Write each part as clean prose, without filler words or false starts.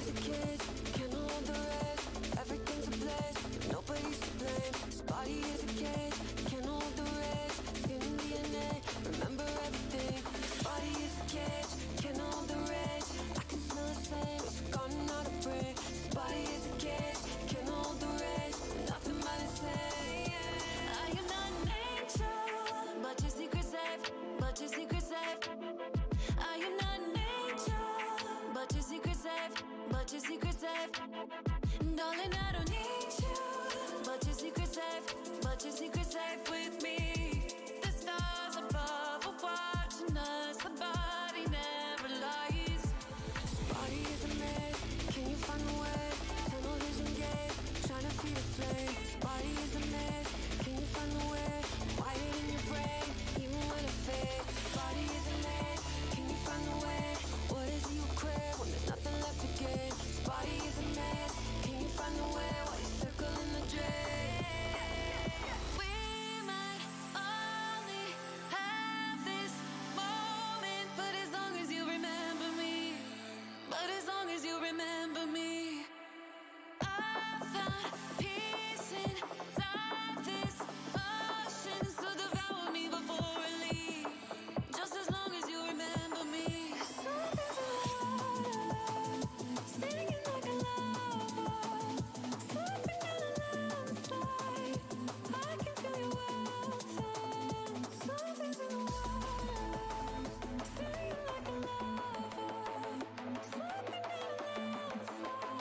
is a cage, can't hold the rest. Everything's a place, but nobody's to blame. This body is a cage, can't hold the rest. Skin and DNA, remember everything. This body is a cage, can't hold the rest. I can smell the same, it's forgotten how to breathe. This body is a cage, can't hold the rest. Nothing but the same. I am not nature, but your secret safe, but your secret safe. I am not nature, but your secret safe, but your secret safe. Darling, I don't need you, but your secret safe, but your secret safe with me. The stars above are watching us, the body never lies. This body is a mess, can you find a way? Tunnel vision gaze, trying to feed a flame. This body is a mess, can you find a way? Write it in your brain, even when it fades. This body is a mess, can you find a way? What is it you crave when there's nothing left to gain? This body is a mess, can you find a way while you circle in the drain? We might only have this moment, but as long as you remember me, but as long as you remember me, I found peace inside this ocean, so devour me before I leave. Just as long as you remember me. Something's in the water, singing like a lover, slipping down a landslide. I can feel your welter. Something's in the water, singing like a lover, slipping down a landslide.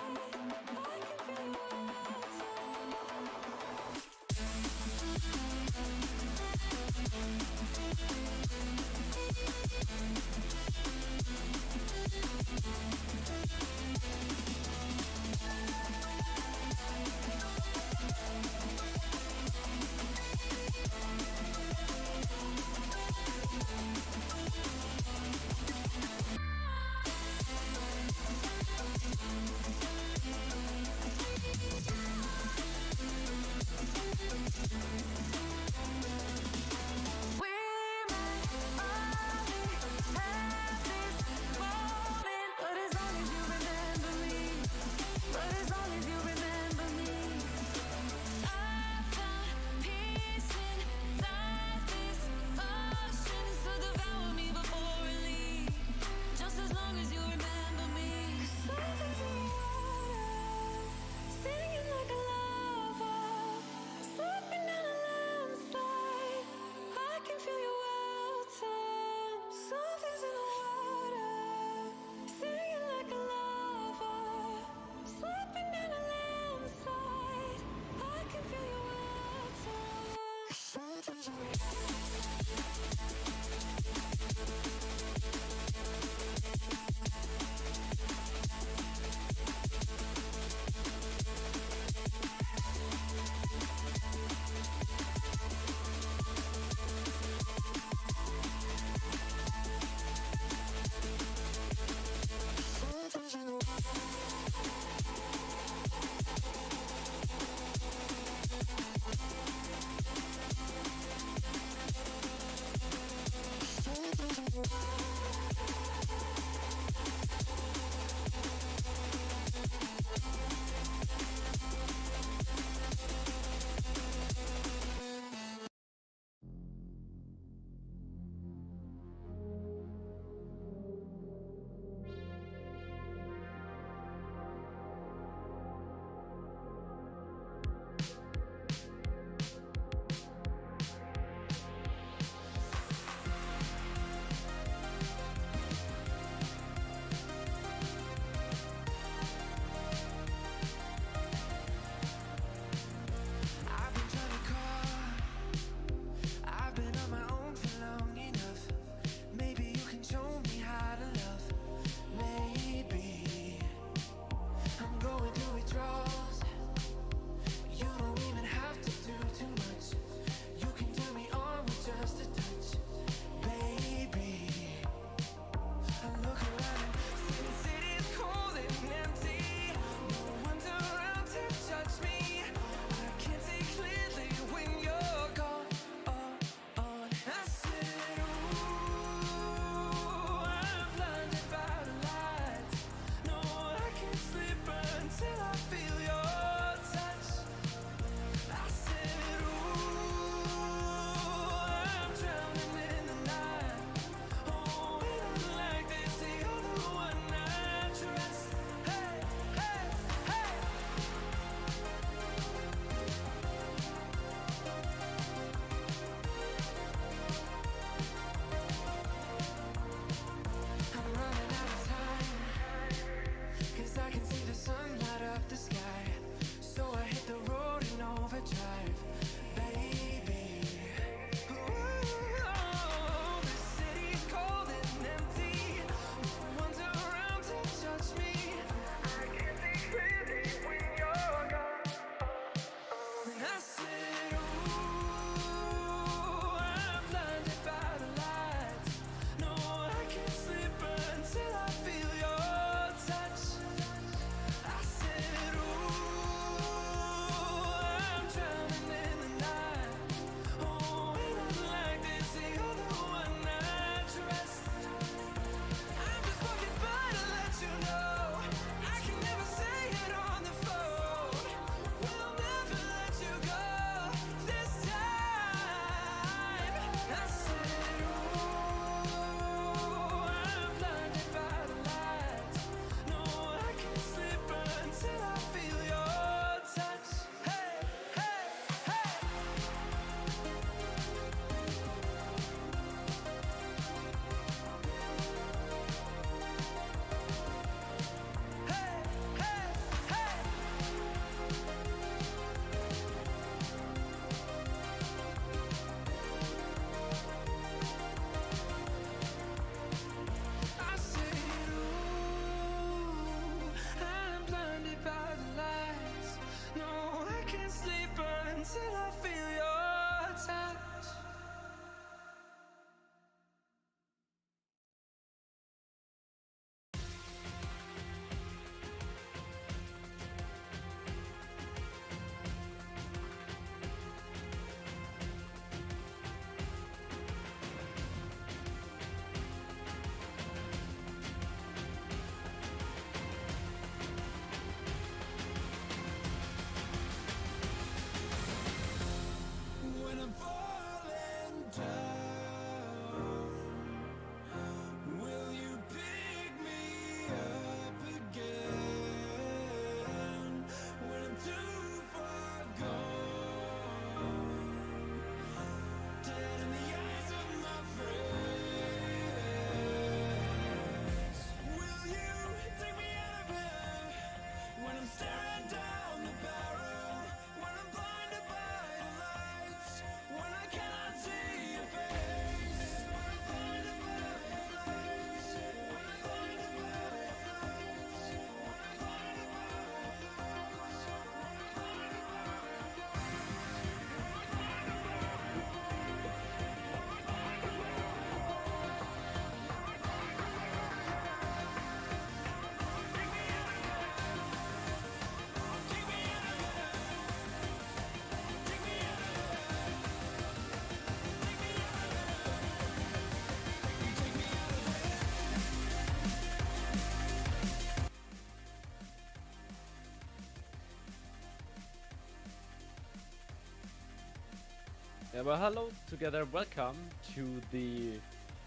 Yeah, well, hello together. Welcome to the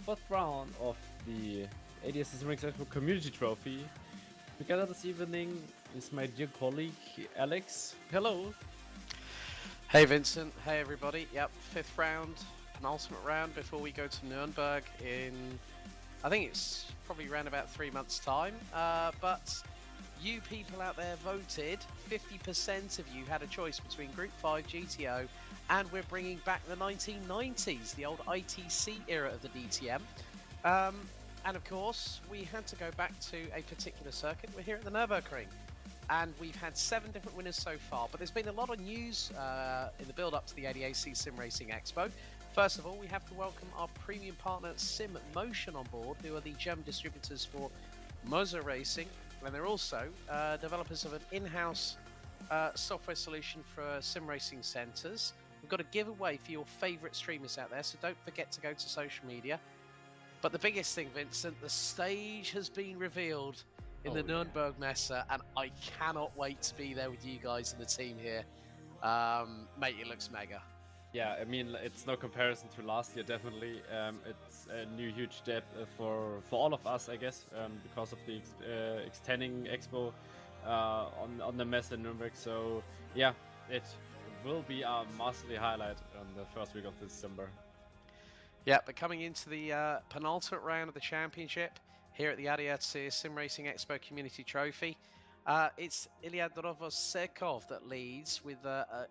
fourth round of the ADAC SimRacing Expo Community Trophy. Together this evening is my dear colleague Alex. Hello. Hey Vincent, hey everybody. Yep, fifth round, penultimate round before we go to Nürburgring in, I think it's probably around about 3 months' time. But you people out there voted, 50% of you had a choice between Group 5 GTO and we're bringing back the 1990s, the old ITC era of the DTM. And of course, we had to go back to a particular circuit. We're here at the Nürburgring. And we've had 7 different winners so far, but there's been a lot of news in the build-up to the ADAC SimRacing Expo. First of all, we have to welcome our premium partner SimMotion on board, who are the German distributors for Moser Racing, and they're also developers of an in-house software solution for sim racing centres. We've got a giveaway for your favourite streamers out there, so don't forget to go to social media. But the biggest thing, Vincent, the stage has been revealed in the Nürburgring Messe, and I cannot wait to be there with you guys and the team here. Mate, it looks mega. Yeah, I mean, it's no comparison to last year, definitely. It's a new huge step for all of us, I guess, because of the extending Expo on the Messe in Nürburgring. So, yeah, it will be a massively highlight on the first week of December. Yeah, but coming into the penultimate round of the championship, here at the ADAC SimRacing Expo Community Trophy, it's Ilya Dorovosekov that leads with a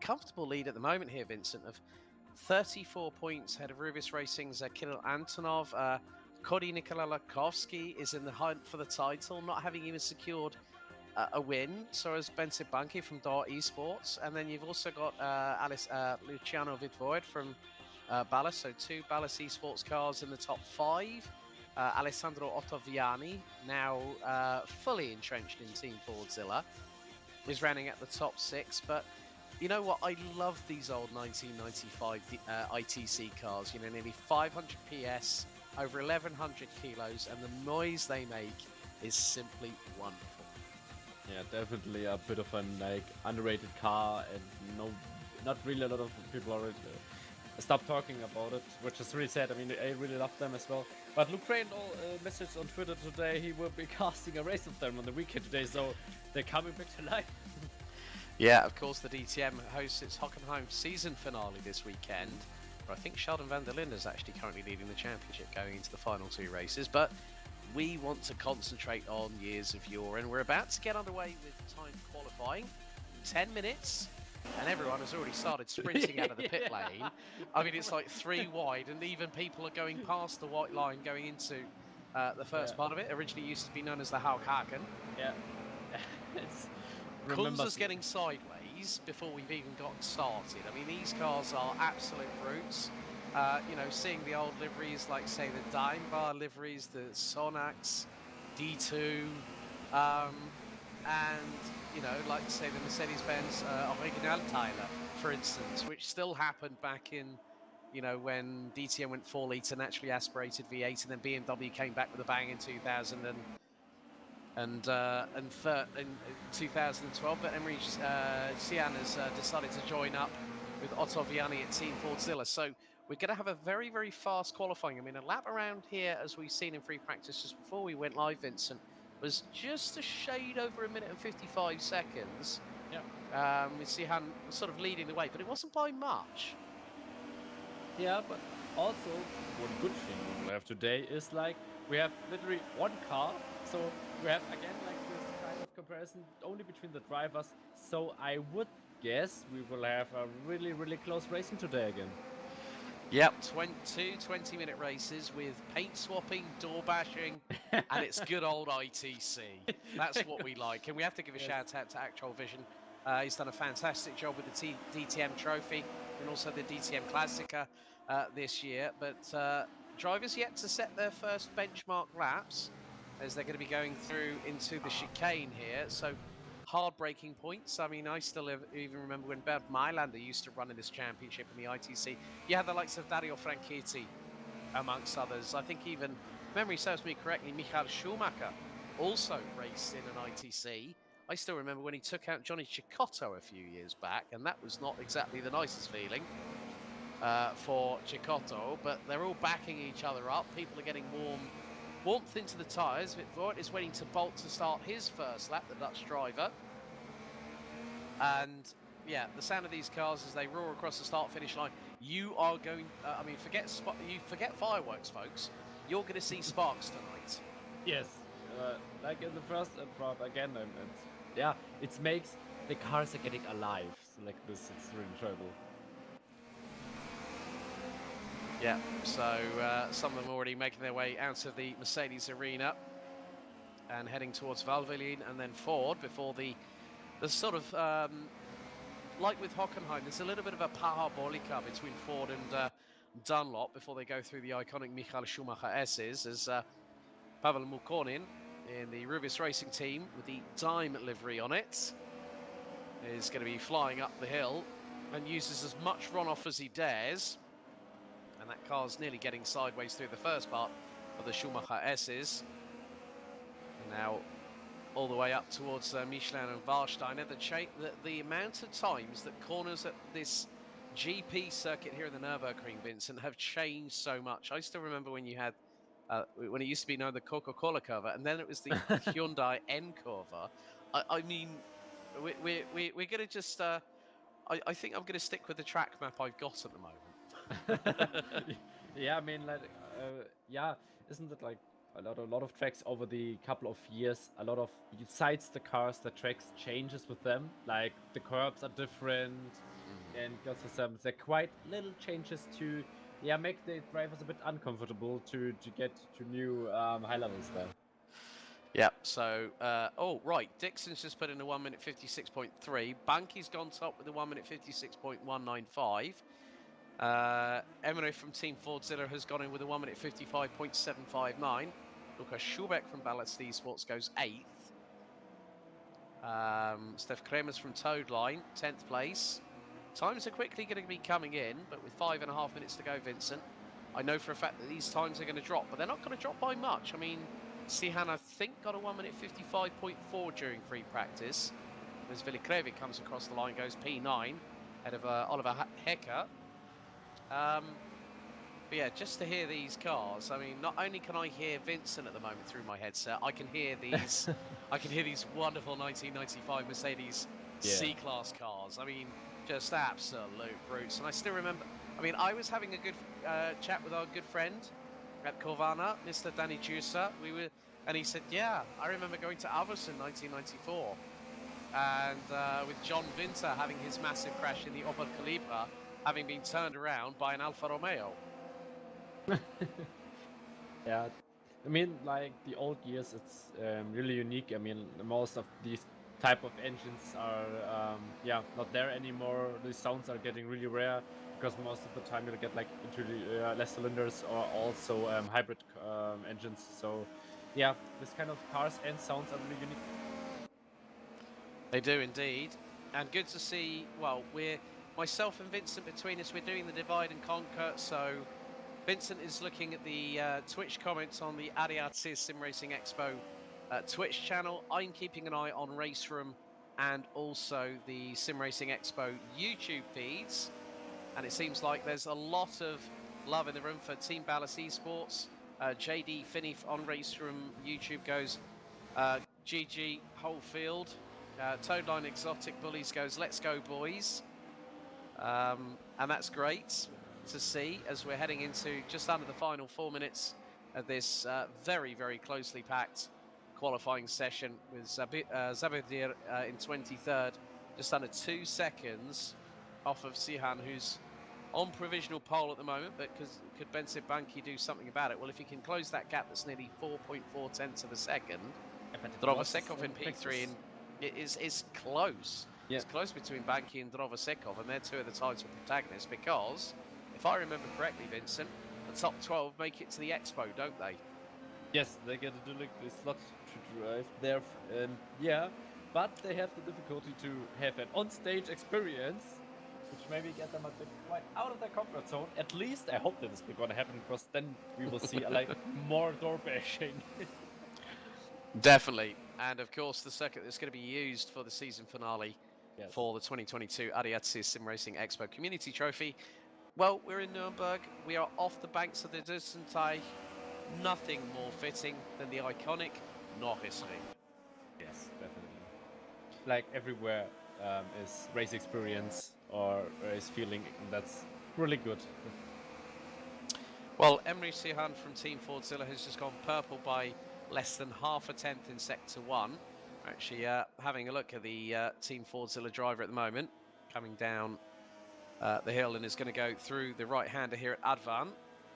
comfortable lead at the moment here, Vincent, of 34 points ahead of Rubis Racing's Kirill Antonov. Kody Nikolakovsky is in the hunt for the title, not having even secured a win. So is Bence Bunke from Dart Esports. And then you've also got Luciano Vidvoid from Ballas, so 2 Ballas Esports cars in the top 5. Alessandro Ottaviani, now fully entrenched in Team Fordzilla, is running at the top 6. But you know what? I love these old 1995 ITC cars. You know, nearly 500 PS, over 1,100 kilos, and the noise they make is simply wonderful. Yeah, definitely a bit of a underrated car, and not really a lot of people already stop talking about it, which is really sad. I mean, I really love them as well. But Luke Crane messaged on Twitter today he will be casting a race of them on the weekend today, so they're coming back to life. Yeah, of course, the DTM hosts its Hockenheim season finale this weekend, where I think Sheldon van der Linde is actually currently leading the championship going into the final 2 races. But we want to concentrate on years of yore, and we're about to get underway with timed qualifying. 10 minutes. And everyone has already started sprinting out of the pit lane. I mean, it's like 3 wide, and even people are going past the white line going into the first part of it. Originally used to be known as the Haukhaken. Yeah. Kunz's getting sideways before we've even gotten started. I mean, these cars are absolute brutes. You know, seeing the old liveries like, say, the Daimler liveries, the Sonax, D2, and, you know, like, say, the Mercedes-Benz Originalteile, for instance, which still happened back in, you know, when DTM went 4-litre naturally aspirated V8, and then BMW came back with a bang in 2012. But Emery Cian has decided to join up with Ottaviani at Team Fordzilla. So we're going to have a very, very fast qualifying. I mean, a lap around here, as we've seen in free practice just before we went live, Vincent, was just a shade over 1 minute and 55 seconds. Yeah. With Cian sort of leading the way, but it wasn't by much. Yeah, but also one good thing we will have today is, like, we have literally 1 car, so we have again like this kind of comparison only between the drivers. So I would guess we will have a really, really close racing today again. Yep, 2 20-minute races with paint swapping, door bashing, and it's good old ITC. That's what we like. And we have to give a shout out to Actual Vision. He's done a fantastic job with the DTM Trophy and also the DTM Classica this year. But drivers yet to set their first benchmark laps, as they're going to be going through into the chicane here. So hard-breaking points. I mean, I still even remember when Bernd Mailander used to run in this championship in the ITC. You had the likes of Dario Franchitti, amongst others. I think even, if memory serves me correctly, Michael Schumacher also raced in an ITC. I still remember when he took out Johnny Cicotto a few years back, and that was not exactly the nicest feeling. for Cecotto, but they're all backing each other up. People are getting warmth into the tyres. Voigt is waiting to bolt to start his first lap, the Dutch driver. And yeah, the sound of these cars as they roar across the start-finish line. You are going. I mean, forget fireworks, folks. You're going to see sparks tonight. Yes, like in the first front again, and yeah, it makes the cars are getting alive. So like this, it's really enjoyable. Yeah, so some of them already making their way out of the Mercedes arena and heading towards Valvoline and then Ford before the sort of, like with Hockenheim, there's a little bit of a parabolica between Ford and Dunlop before they go through the iconic Michael Schumacher S's as Pavel Mukonin in the Rubis Racing team with the Dime livery on it is going to be flying up the hill and uses as much runoff as he dares. And that car's nearly getting sideways through the first part of the Schumacher S's. And now all the way up towards Michelin and Warsteiner. The amount of times that corners at this GP circuit here in the Nürburgring, Vincent, have changed so much. I still remember when you had, when it used to be known the Coca-Cola curva, and then it was the Hyundai N curva. I mean, we're going to just, I think I'm going to stick with the track map I've got at the moment. Yeah, I mean, like, yeah, isn't it like a lot of tracks over the couple of years? A lot of besides the cars, the tracks changes with them. Like the curbs are different, and because of them, they're quite little changes to, yeah, make the drivers a bit uncomfortable to get to new high levels there. Yeah, so, oh, right, Dixon's just put in a 1 minute 56.3. Banky's gone top with a 1 minute 56.195. Emino from Team Fordzilla has gone in with a 1 minute 55.759. Lukas Schubeck from Ballast Esports goes 8th. Steph Kremers from Toadline, 10th place. Times are quickly going to be coming in, but with 5.5 minutes to go, Vincent, I know for a fact that these times are going to drop, but they're not going to drop by much. I mean, Sihan, I think, got a 1 minute 55.4 during free practice. As Vilikrevik comes across the line, goes P9, ahead of Oliver Hecker. But yeah, just to hear these cars, I mean, not only can I hear Vincent at the moment through my headset, I can hear these, I can hear these wonderful 1995 Mercedes C-Class cars. I mean, just absolute brutes. And I still remember, I mean, I was having a good chat with our good friend at Corvana, Mr. Danny Jusa. And he said, yeah, I remember going to Avus in 1994. And with John Vinter having his massive crash in the Opel Calibra, having been turned around by an Alfa Romeo. Yeah, I mean, like the old years, it's really unique. I mean, most of these type of engines are, yeah, not there anymore. The sounds are getting really rare because most of the time you'll get like into the less cylinders or also hybrid engines. So, yeah, this kind of cars and sounds are really unique. They do indeed, and good to see. Well, myself and Vincent, between us, we're doing the divide and conquer. So Vincent is looking at the Twitch comments on the ADAC SimRacing Expo Twitch channel. I'm keeping an eye on RaceRoom and also the SimRacing Expo YouTube feeds. And it seems like there's a lot of love in the room for Team Ballast Esports. JD Finney on RaceRoom YouTube goes GG whole field. Toadline Exotic Bullies goes let's go boys. And that's great to see as we're heading into just under the final 4 minutes of this very, very closely packed qualifying session with Zabidir in 23rd, just under 2 seconds off of Sihan, who's on provisional pole at the moment, but could Bensib Banki do something about it? Well, if he can close that gap that's nearly 4.4 tenths of a second, Drovosekov in P3 is close. Yeah. It's close between Banki and Drovosekov, and they're two of the title protagonists because, if I remember correctly, Vincent, the top 12 make it to the Expo, don't they? Yes, they get a directly slot to drive there, and yeah, but they have the difficulty to have an on-stage experience, which maybe get them a bit quite out of their comfort zone. At least I hope that this is going to happen, because then we will see like more door bashing. Definitely, and of course the circuit that's going to be used for the season finale for the 2022 ADAC SimRacing Expo Community Trophy Well, we're in Nürburgring. We are off the banks of the Dusenteich. Nothing more fitting than the iconic Norisring. Yes, definitely. Like everywhere is race experience or race feeling. That's really good. Well, Emre Sihan from Team Fordzilla has just gone purple by less than half a tenth in Sector 1. Actually, having a look at the Team Fordzilla driver at the moment, coming down the hill and is going to go through the right-hander here at Advan.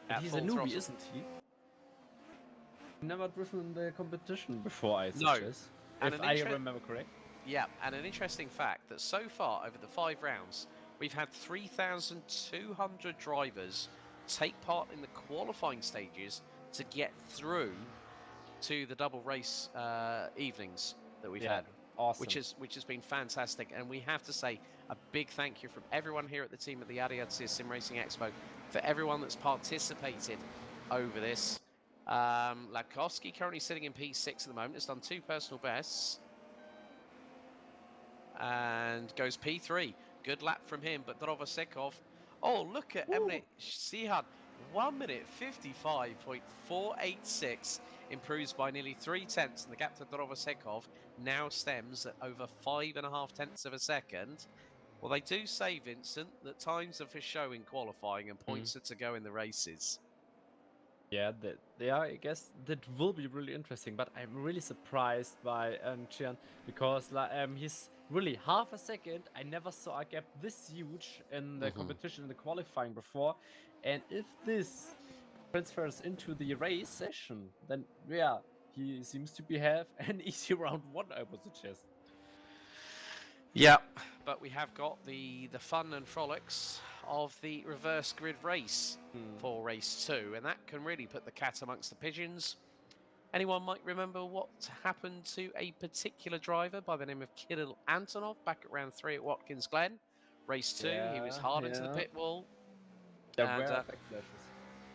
And At he's a full newbie, throttle. isn't he? Never driven in the competition before, I No. suggest. And If an I remember correct. Yeah, and an interesting fact that so far over the 5 rounds, we've had 3,200 drivers take part in the qualifying stages to get through to the double race evenings that we've had. Awesome. Which has been fantastic, and we have to say a big thank you from everyone here at the team at the ADAC SimRacing Expo for everyone that's participated over this. Ladkowski currently sitting in P6 at the moment. Has done 2 personal bests and goes P3. Good lap from him, but Drovosekov. Oh, look at Emre Sihan. 1 minute 55.486, improves by nearly 3/10, and the gap to Drovosekov now stems at over 5.5 tenths of a second. Well, they do say, Vincent, that times are for show in qualifying and points are to go in the races. Yeah, I guess that will be really interesting, but I'm really surprised by Chian because he's really half a second. I never saw a gap this huge in the competition in the qualifying before, and if this transfers into the race session, then yeah, he seems to have an easy round 1, I would suggest. Yeah, but we have got the fun and frolics of the reverse grid race for race 2, and that can really put the cat amongst the pigeons. Anyone might remember what happened to a particular driver by the name of Kirill Antonov back at round 3 at Watkins Glen. Race 2, he was hard into the pit wall. There were backflashes.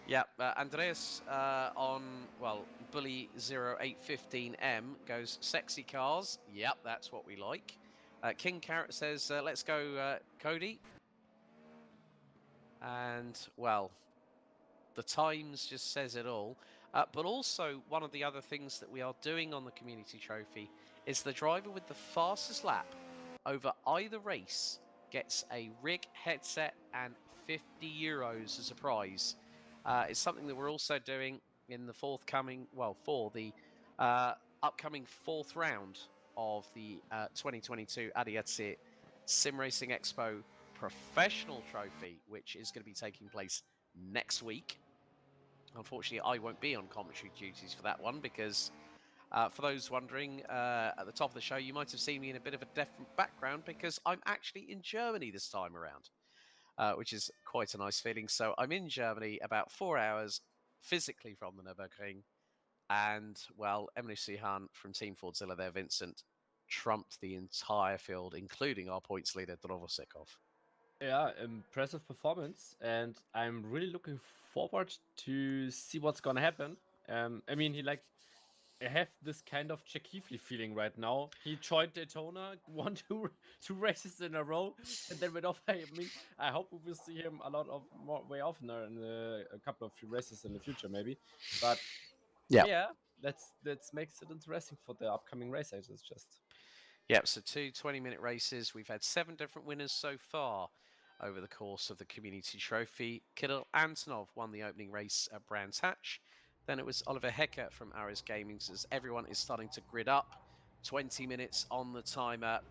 Yeah, Andreas on, well, Bully 0815M goes sexy cars. Yep, that's what we like. King Carrot says, let's go, Cody. And, well, the Times just says it all. But also, one of the other things that we are doing on the Community Trophy is the driver with the fastest lap over either race gets a rig headset and €50 as a prize. It's something that we're also doing in the forthcoming, well, for the upcoming 4th round of the 2022 ADAC SimRacing Expo Professional Trophy, which is going to be taking place next week. Unfortunately, I won't be on commentary duties for that one because, for those wondering, at the top of the show, you might have seen me in a bit of a different background because I'm actually in Germany this time around, which is quite a nice feeling. So I'm in Germany about 4 hours physically from the Nürburgring. And, well, Emre Sihan from Team Fordzilla there, Vincent, trumped the entire field, including our points leader, Drovosekov. Yeah, impressive performance, and I'm really looking forward to see what's gonna happen. I mean, I have this kind of Chekifli feeling right now. He joined Daytona, won two races in a row, and then went off. I mean, I hope we will see him a lot of way oftener in a couple of few races in the future, maybe. But yeah, that's makes it interesting for the upcoming race. Yep, so 2 20-minute races. We've had 7 different winners so far over the course of the Community Trophy. Kirill Antonov won the opening race at Brands Hatch. Then it was Oliver Hecker from Aris Gaming, as everyone is starting to grid up. 20 minutes on the timer.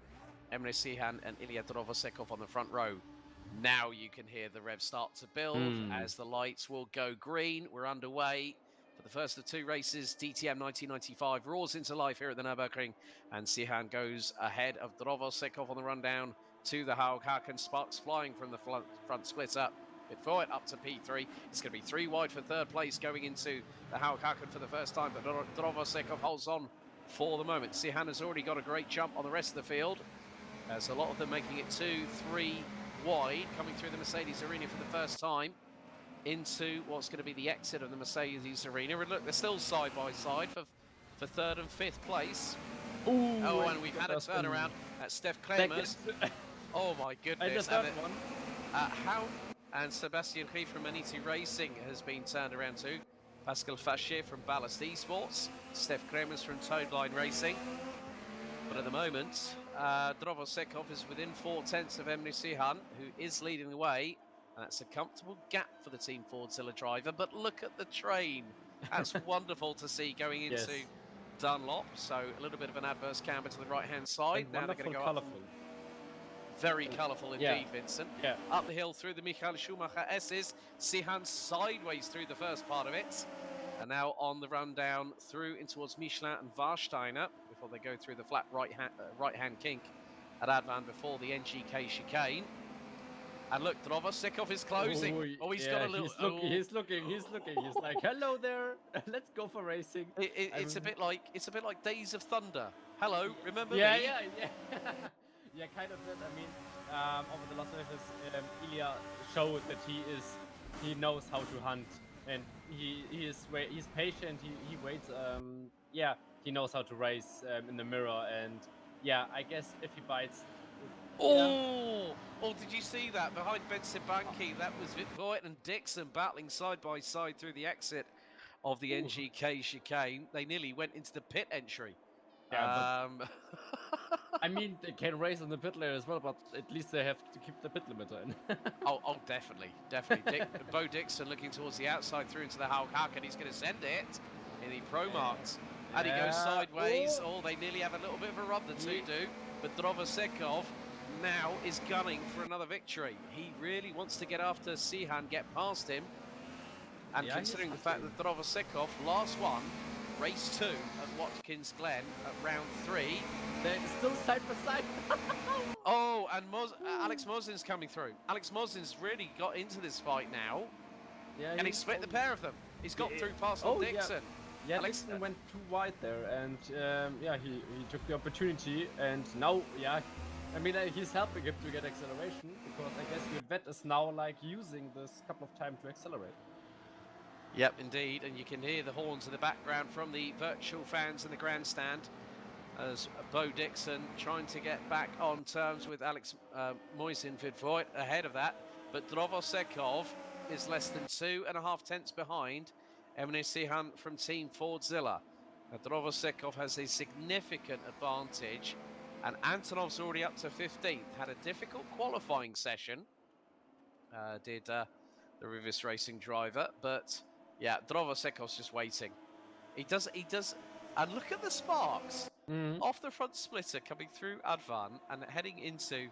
Emre Sihan and Ilya Drovosekov on the front row. Now you can hear the rev start to build as the lights will go green. We're underway. For the first of 2 races, DTM'95 roars into life here at the Nürburgring, and Sihan goes ahead of Drovosekov on the rundown to the Haug-Haken. Sparks flying from the front splitter. Bit forward up to P3. It's going to be 3 wide for 3rd place going into the Haug-Haken for the first time, but Drovosekov holds on for the moment. Sihan has already got a great jump on the rest of the field. There's a lot of them making it 2, 3 wide, coming through the Mercedes arena for the first time into what's going to be the exit of the Mercedes arena. And look, they're still side by side for 3rd and 5th place. Ooh, oh, and we've had a turnaround at Steph Klemers. Oh my goodness. And the 3rd one. How And Sebastian Rie from Maniti Racing has been turned around too. Pascal Fachier from Ballast Esports. Steph Kremers from Toadline Racing. But at the moment, Drovosekov is within 4/10 of Emre Sihan, who is leading the way. And that's a comfortable gap for the Team Fordzilla driver. But look at the train. That's wonderful to see going into Yes. Dunlop. So a little bit of an adverse camber to the right-hand side. And Now they're going to go up. colourful. Very colourful indeed, Yeah. Vincent. Yeah. Up the hill through the Michael Schumacher S's. Sihan sideways through the first part of it. And now on the run down through in towards Michelin and Warsteiner before they go through the flat right-hand kink at Advan before the NGK chicane. And look, Drovosekov is closing. Oh, He's got a little... He's looking. He's like, hello there. Let's go for racing. It's a bit like Days of Thunder. Hello, remember me? Yeah. Yeah, kind of that. I mean, over the last races, Ilya showed that he knows how to hunt, and he's patient. He waits. Yeah, he knows how to race in the mirror, and yeah, I guess if he bites. Oh, did you see that behind Ben Sibanki? That was Voigt and Dixon battling side by side through the exit of the NGK chicane. They nearly went into the pit entry. Yeah, I mean, they can race on the pit lane as well, but at least they have to keep the pit limiter in. oh, definitely. Bo Dixon looking towards the outside through into the Hulk, and he's going to send it in the Pro Marked. And he goes sideways. Oh, they nearly have a little bit of a rub, the two do. But Drovosekov now is gunning for another victory. He really wants to get after Sihan, get past him. And considering the fact that Drovosekov last one, race 2 at Watkins Glen at round 3. They're still side by side. Oh, and Alex Mosin's coming through. Alex Mosin's really got into this fight now. Yeah, and he split the pair of them. He's got through past Dixon. Yeah, Dixon went too wide there, and yeah, he took the opportunity, and now, yeah, I mean, he's helping him to get acceleration, because I guess Vet is now, like, using this couple of times to accelerate. Yep, indeed, and you can hear the horns in the background from the virtual fans in the grandstand as Bo Dixon trying to get back on terms with Alex Moisin Vidvoit ahead of that, but Drovosekov is less than 2.5 tenths behind Emre Sihan from Team Fordzilla. Drovosekov has a significant advantage, and Antonov's already up to 15th. Had a difficult qualifying session, did the Rivis Racing driver, but yeah, Drovosekov's just waiting. He does, and look at the sparks off the front splitter coming through Advan and heading into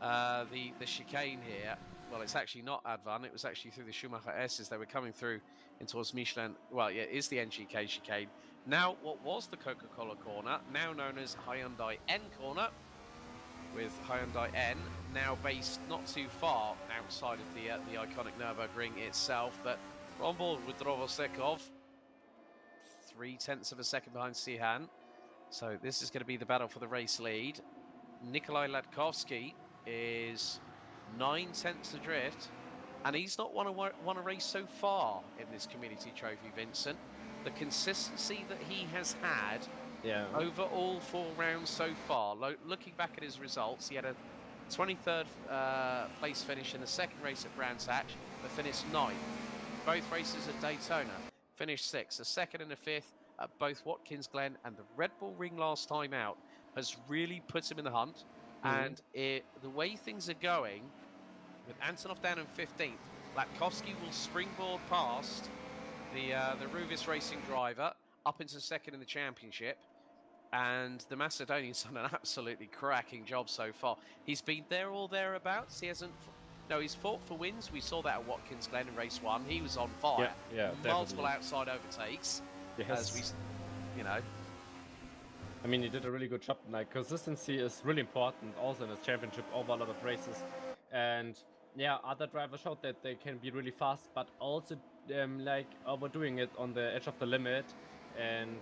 the chicane here. Well, it's actually not Advan, it was actually through the Schumacher S's. They were coming through in towards Michelin. Well, yeah, it is the NGK chicane. Now, what was the Coca-Cola corner, now known as Hyundai N corner, with Hyundai N now based not too far outside of the iconic Nürburgring itself, but we're on board with Drovosekov, 0.3 of a second behind Sihan. So this is going to be the battle for the race lead. Nikolai Latkovsky is 0.9 adrift, and he's not won a race so far in this community trophy, Vincent. The consistency that he has had over all 4 rounds so far, looking back at his results, he had a 23rd place finish in the second race at Brands Hatch, but finished 9th. Both races at Daytona, finished 6th. A 2nd and a 5th at both Watkins Glen, and the Red Bull Ring last time out has really put him in the hunt. And the way things are going, with Antonov down in 15th, Latkovsky will springboard past the Ruvis Racing driver up into 2nd in the championship, and the Macedonian's done an absolutely cracking job so far. He's been there or thereabouts. He hasn't. No, he's fought for wins. We saw that at Watkins Glen in race 1. He was on fire. Yeah, multiple definitely. outside overtakes. Yes. As we, you know. I mean, he did a really good job. Like, consistency is really important also in this championship over a lot of races. And yeah, other drivers showed that they can be really fast, but also like overdoing it on the edge of the limit, and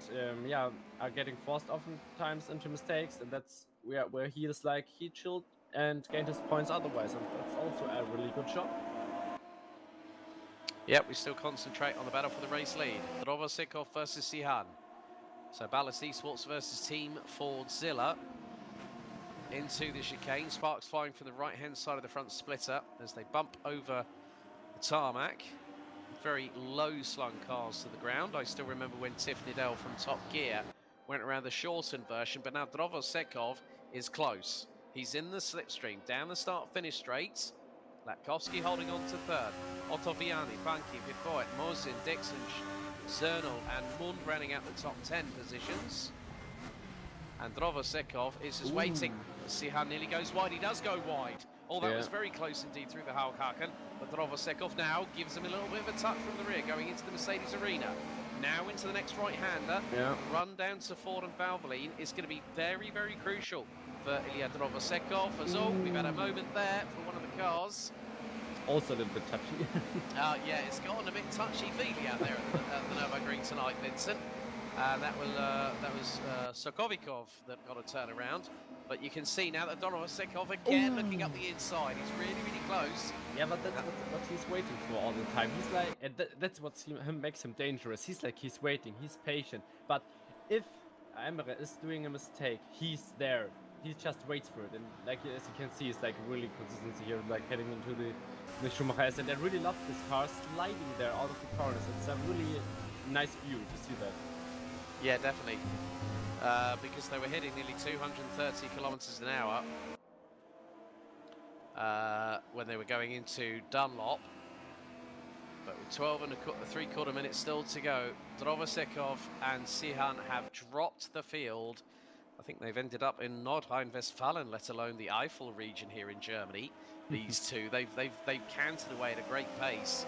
yeah, are getting forced oftentimes into mistakes. And that's where he is like, he chilled and gained his points otherwise, and that's also a really good job. Yep, we still concentrate on the battle for the race lead. Drovosekov versus Sihan. So Ballast Esports versus Team Fordzilla into the chicane. Sparks flying from the right-hand side of the front splitter as they bump over the tarmac. Very low-slung cars to the ground. I still remember when Tiff Needell from Top Gear went around the shortened version, but now Drovosekov is close. He's in the slipstream, down the start-finish straight. Latkovsky holding on to third. Otoviani, Banki, Pipoet, Mosin, Dixon, Zernal and Mund running out the top 10 positions. And Drovosekov is just waiting. Sihan nearly goes wide. He does go wide. Oh, that was very close indeed through the Haukhaken. But Drovosekov now gives him a little bit of a touch from the rear, going into the Mercedes arena. Now into the next right-hander. Run down to Ford and Valvoline is going to be very, very crucial for Ilya Drovosekov. As all, we've had a moment there for one of the cars. Also a little bit touchy. Yeah, it's gotten a bit touchy-feely out there at the Nürburgring tonight, Vincent. And that was Sokovikov that got a turn around. But you can see now that Drovosekov again looking up the inside. He's really, really close. Yeah, but that's what he's waiting for all the time. He's like, and that's what makes him dangerous. He's like, he's waiting, he's patient. But if Emre is doing a mistake, he's there. He just waits for it. And like as you can see, it's like really consistency here, like heading into the Schumacher. And I really love this car sliding there out of the corners. It's a really nice view to see that. Yeah, definitely. Because they were hitting nearly 230 kilometers an hour when they were going into Dunlop. But with 12 and a 3/4 minutes still to go, Drovosekov and Sihan have dropped the field. I think they've ended up in Nordrhein-Westfalen, let alone the Eifel region here in Germany. These two, they've cantered away at a great pace.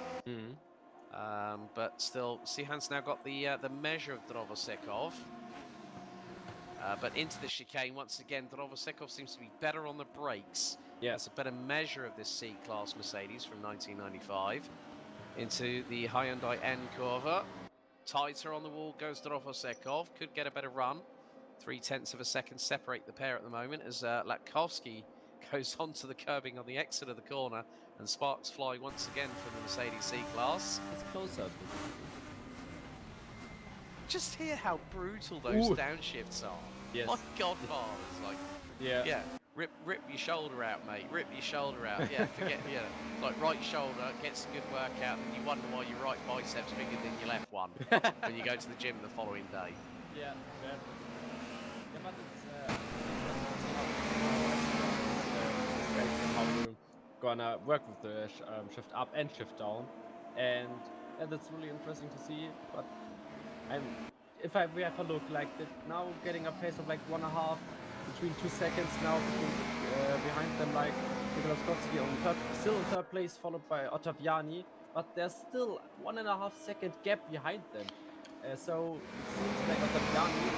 But still, Sihan's now got the measure of Drovosekov. But into the chicane, once again, Drovosekov seems to be better on the brakes. Yeah. That's a better measure of this C-Class Mercedes from 1995. Into the Hyundai N Corva. Tighter on the wall goes Drovosekov. Could get a better run. 0.3 of a second separate the pair at the moment as Latkovsky goes onto the curbing on the exit of the corner and sparks fly once again from the Mercedes C-Class. It's closer. Just hear how brutal those downshifts are. Yes. My godfathers, like, yeah, rip your shoulder out, mate. Rip your shoulder out. Yeah, forget, like right shoulder gets a good workout, and you wonder why your right bicep's bigger than your left one when you go to the gym the following day. Yeah, but it's how we're gonna work with the shift up and shift down, and that's really interesting to see. But if we have a look like that now, getting a pace of like 1.5 between 2 seconds now behind them, like Nicolas Kowski on still in third place, followed by Ottaviani, but there's still 1.5 second gap behind them. So it seems like Ottaviani is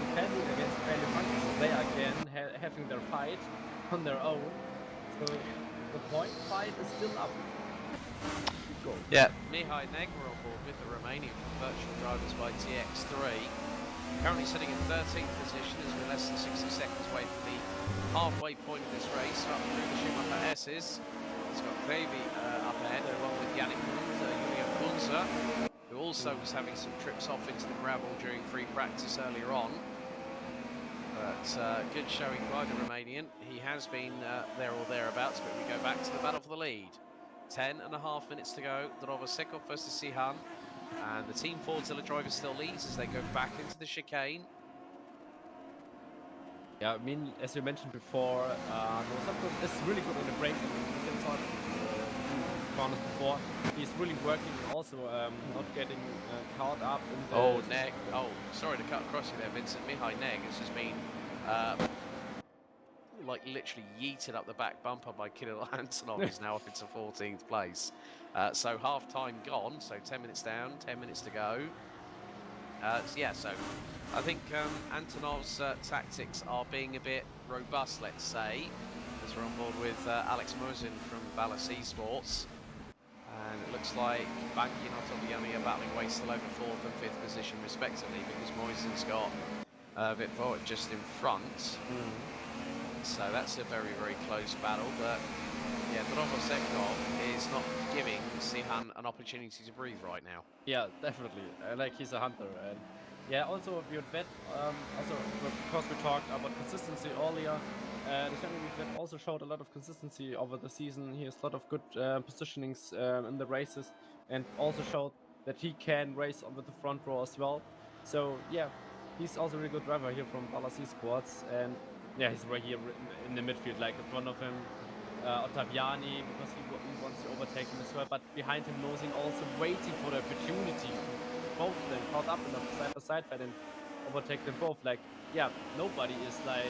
defending against Watkins, so they are again having their fight on their own. So the point fight is still up. Go. Yeah, Mihai Negra on board with the Romanian from Virtual Drivers by TX3. Currently sitting in 13th position as we're less than 60 seconds away from the halfway point of this race. Up through the Schumacher S's. It's got Davey up ahead, along with Yannick Julian Kunze, who also was having some trips off into the gravel during free practice earlier on. But good showing by the Romanian. He has been there or thereabouts, but we go back to the battle for the lead. 10.5 minutes to go. Drovosekov versus Sihan. And the Team Fordzilla driver still leads as they go back into the chicane. Yeah, I mean, as you mentioned before, Drovosekov is really good on the brakes. You can saw it corners before. He's really working also, not getting caught up in the... Neg. Oh, sorry to cut across you there, Vincent. Mihai Neg has just been... like literally yeeted up the back bumper by Kirill Antonov. He's now up into 14th place. So half time gone, so 10 minutes down, 10 minutes to go. Yeah, so I think Antonov's tactics are being a bit robust, let's say, as we're on board with Alex Mosin from Ballas Esports. And it looks like Banki and Otoviani are battling away still over 4th and 5th position respectively, because Moisin's got Vitvoort just in front. So that's a very, very close battle, but yeah, Drovosekov is not giving Sihan an opportunity to breathe right now. Yeah, definitely. Like he's a hunter, and yeah, also Björn Vet. Also, because we talked about consistency earlier, the Germany that also showed a lot of consistency over the season. He has a lot of good positionings in the races, and also showed that he can race on with the front row as well. So yeah, he's also a really good driver here from Ballas Esports, and yeah, he's right here in the midfield, like in front of him. Ottaviani, because he wants to overtake him as well, but behind him Norisring also waiting for the opportunity to both of them caught up in a side-by-side fight and overtake them both. Like, yeah, nobody is like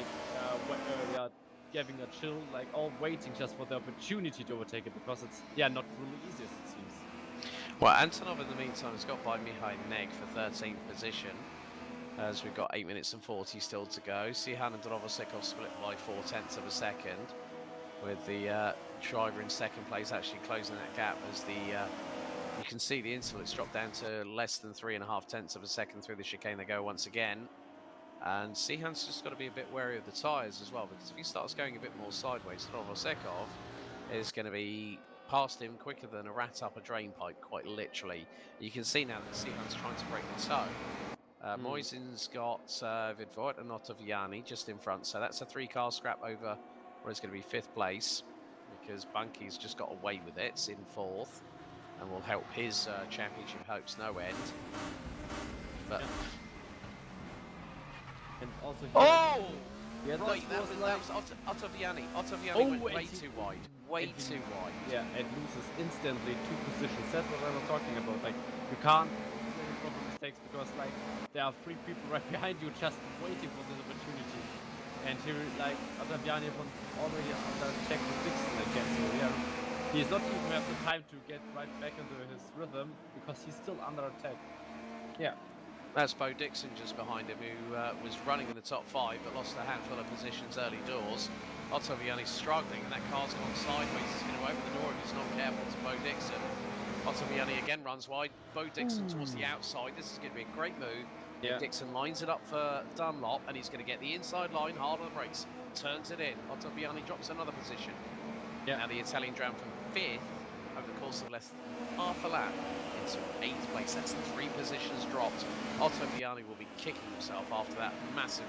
yeah, giving a chill, like all waiting just for the opportunity to overtake it, because it's not really easy as it seems. Well, Antonov in the meantime has got by Mihai Neg for 13th position, as we've got 8 minutes and 40 still to go. Sihan and Drovosekov split by 0.4 of a second, with the driver in second place actually closing that gap as the you can see the interval, it's dropped down to less than 3.5 of a second through the chicane they go once again. And Sihan's just got to be a bit wary of the tyres as well, because if he starts going a bit more sideways, Drovosekov is going to be past him quicker than a rat up a drain pipe, quite literally. You can see now that Sihan's trying to break the toe. Moisin's got Vidvoort and Ottaviani just in front, so that's a 3-car scrap over where it's going to be 5th place, because Bunky's just got away with it. It's in 4th and will help his championship hopes no end. But and also yeah, right, that was Ottaviani. Ottaviani went way too wide. Way too wide. Yeah, and loses instantly 2 positions. That's what I was talking about. Like, you can't make any proper mistakes, because like there are 3 people right behind you just waiting for this opportunity. And here, like, Ottaviani already under attack with Dixon again. So yeah, he's not even have the time to get right back into his rhythm, because he's still under attack. Yeah. That's Bo Dixon just behind him, who was running in the top 5 but lost a handful of positions early doors. Ottaviani's struggling, and that car's gone sideways. He's going to open the door if he's not careful to Bo Dixon. Ottaviani again runs wide. Bo Dixon towards the outside. This is going to be a great move. Yeah. Dixon lines it up for Dunlop, and he's going to get the inside line hard on the brakes. Turns it in. Ottaviani drops another position. Yeah. Now the Italian down from 5th over the course of less than half a lap into 8th place. That's 3 positions dropped. Ottaviani will be kicking himself after that massive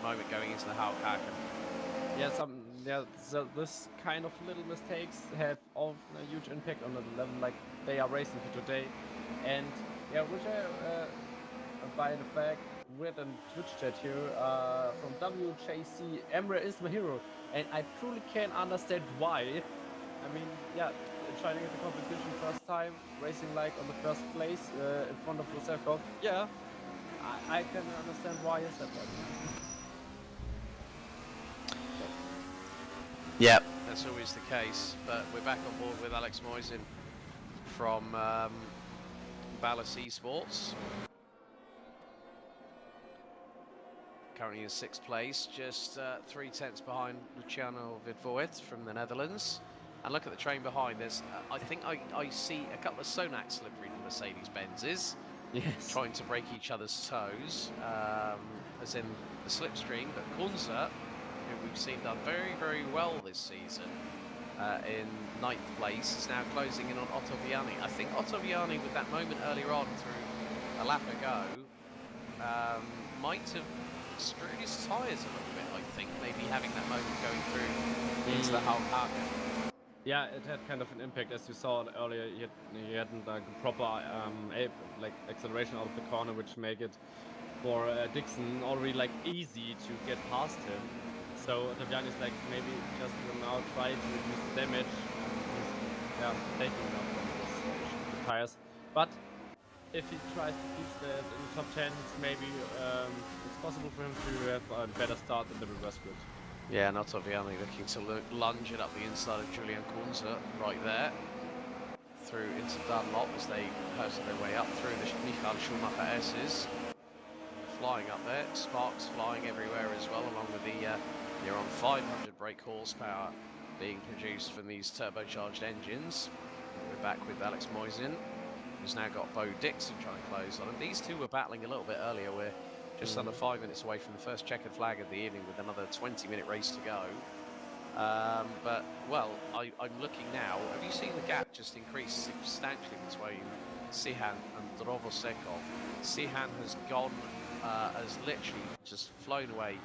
moment going into the Haupthaken. Yeah, so this kind of little mistakes have often a huge impact on the level like they are racing here today. And yeah, which by the fact, we're in Twitch chat here from WJC, Emre is my hero, and I truly can't understand why. I mean, yeah, trying to get the competition first time, racing like on the first place in front of Rosekov. Yeah, I can understand why he said that. Yep, that's always the case, but we're back on board with Alex Moisin from Ballas Esports. Currently in 6th place, just 3/10 behind Luciano Vidvoort from the Netherlands. And look at the train behind. There's, I think I see a couple of Sonax liveried Mercedes-Benzes. Yes. Trying to break each other's toes, as in the slipstream. But Kunze, who we've seen done very, very well this season, in 9th place, is now closing in on Ottaviani. I think Ottaviani, with that moment earlier on through a lap ago, might have screwed his tyres a little bit, I think, maybe having that moment going through into the Haupthaken. Yeah, it had kind of an impact, as you saw earlier. He hadn't like proper like acceleration out of the corner, which make it for Dixon already like easy to get past him. So Ottaviani is like maybe just now try to reduce the damage. He's taking enough from his tires, but if he tries to keep in the top 10, it's maybe it's possible for him to have a better start in the reverse grid. Yeah, and Ottaviani looking to lunge it up the inside of Julian Kunze right there. Through into Dunlop as they hustle their way up through the Michael Schumacher S's. Flying up there, sparks flying everywhere as well, along with the around 500 brake horsepower being produced from these turbocharged engines. We're back with Alex Moisin, who's now got Bo Dixon trying to close on him. These two were battling a little bit earlier. We're just under 5 minutes away from the first checkered flag of the evening with another 20-minute race to go. But, well, I'm looking now. Have you seen the gap just increase substantially between Sihan and Drovosekov? Sihan has gone, has literally just flown away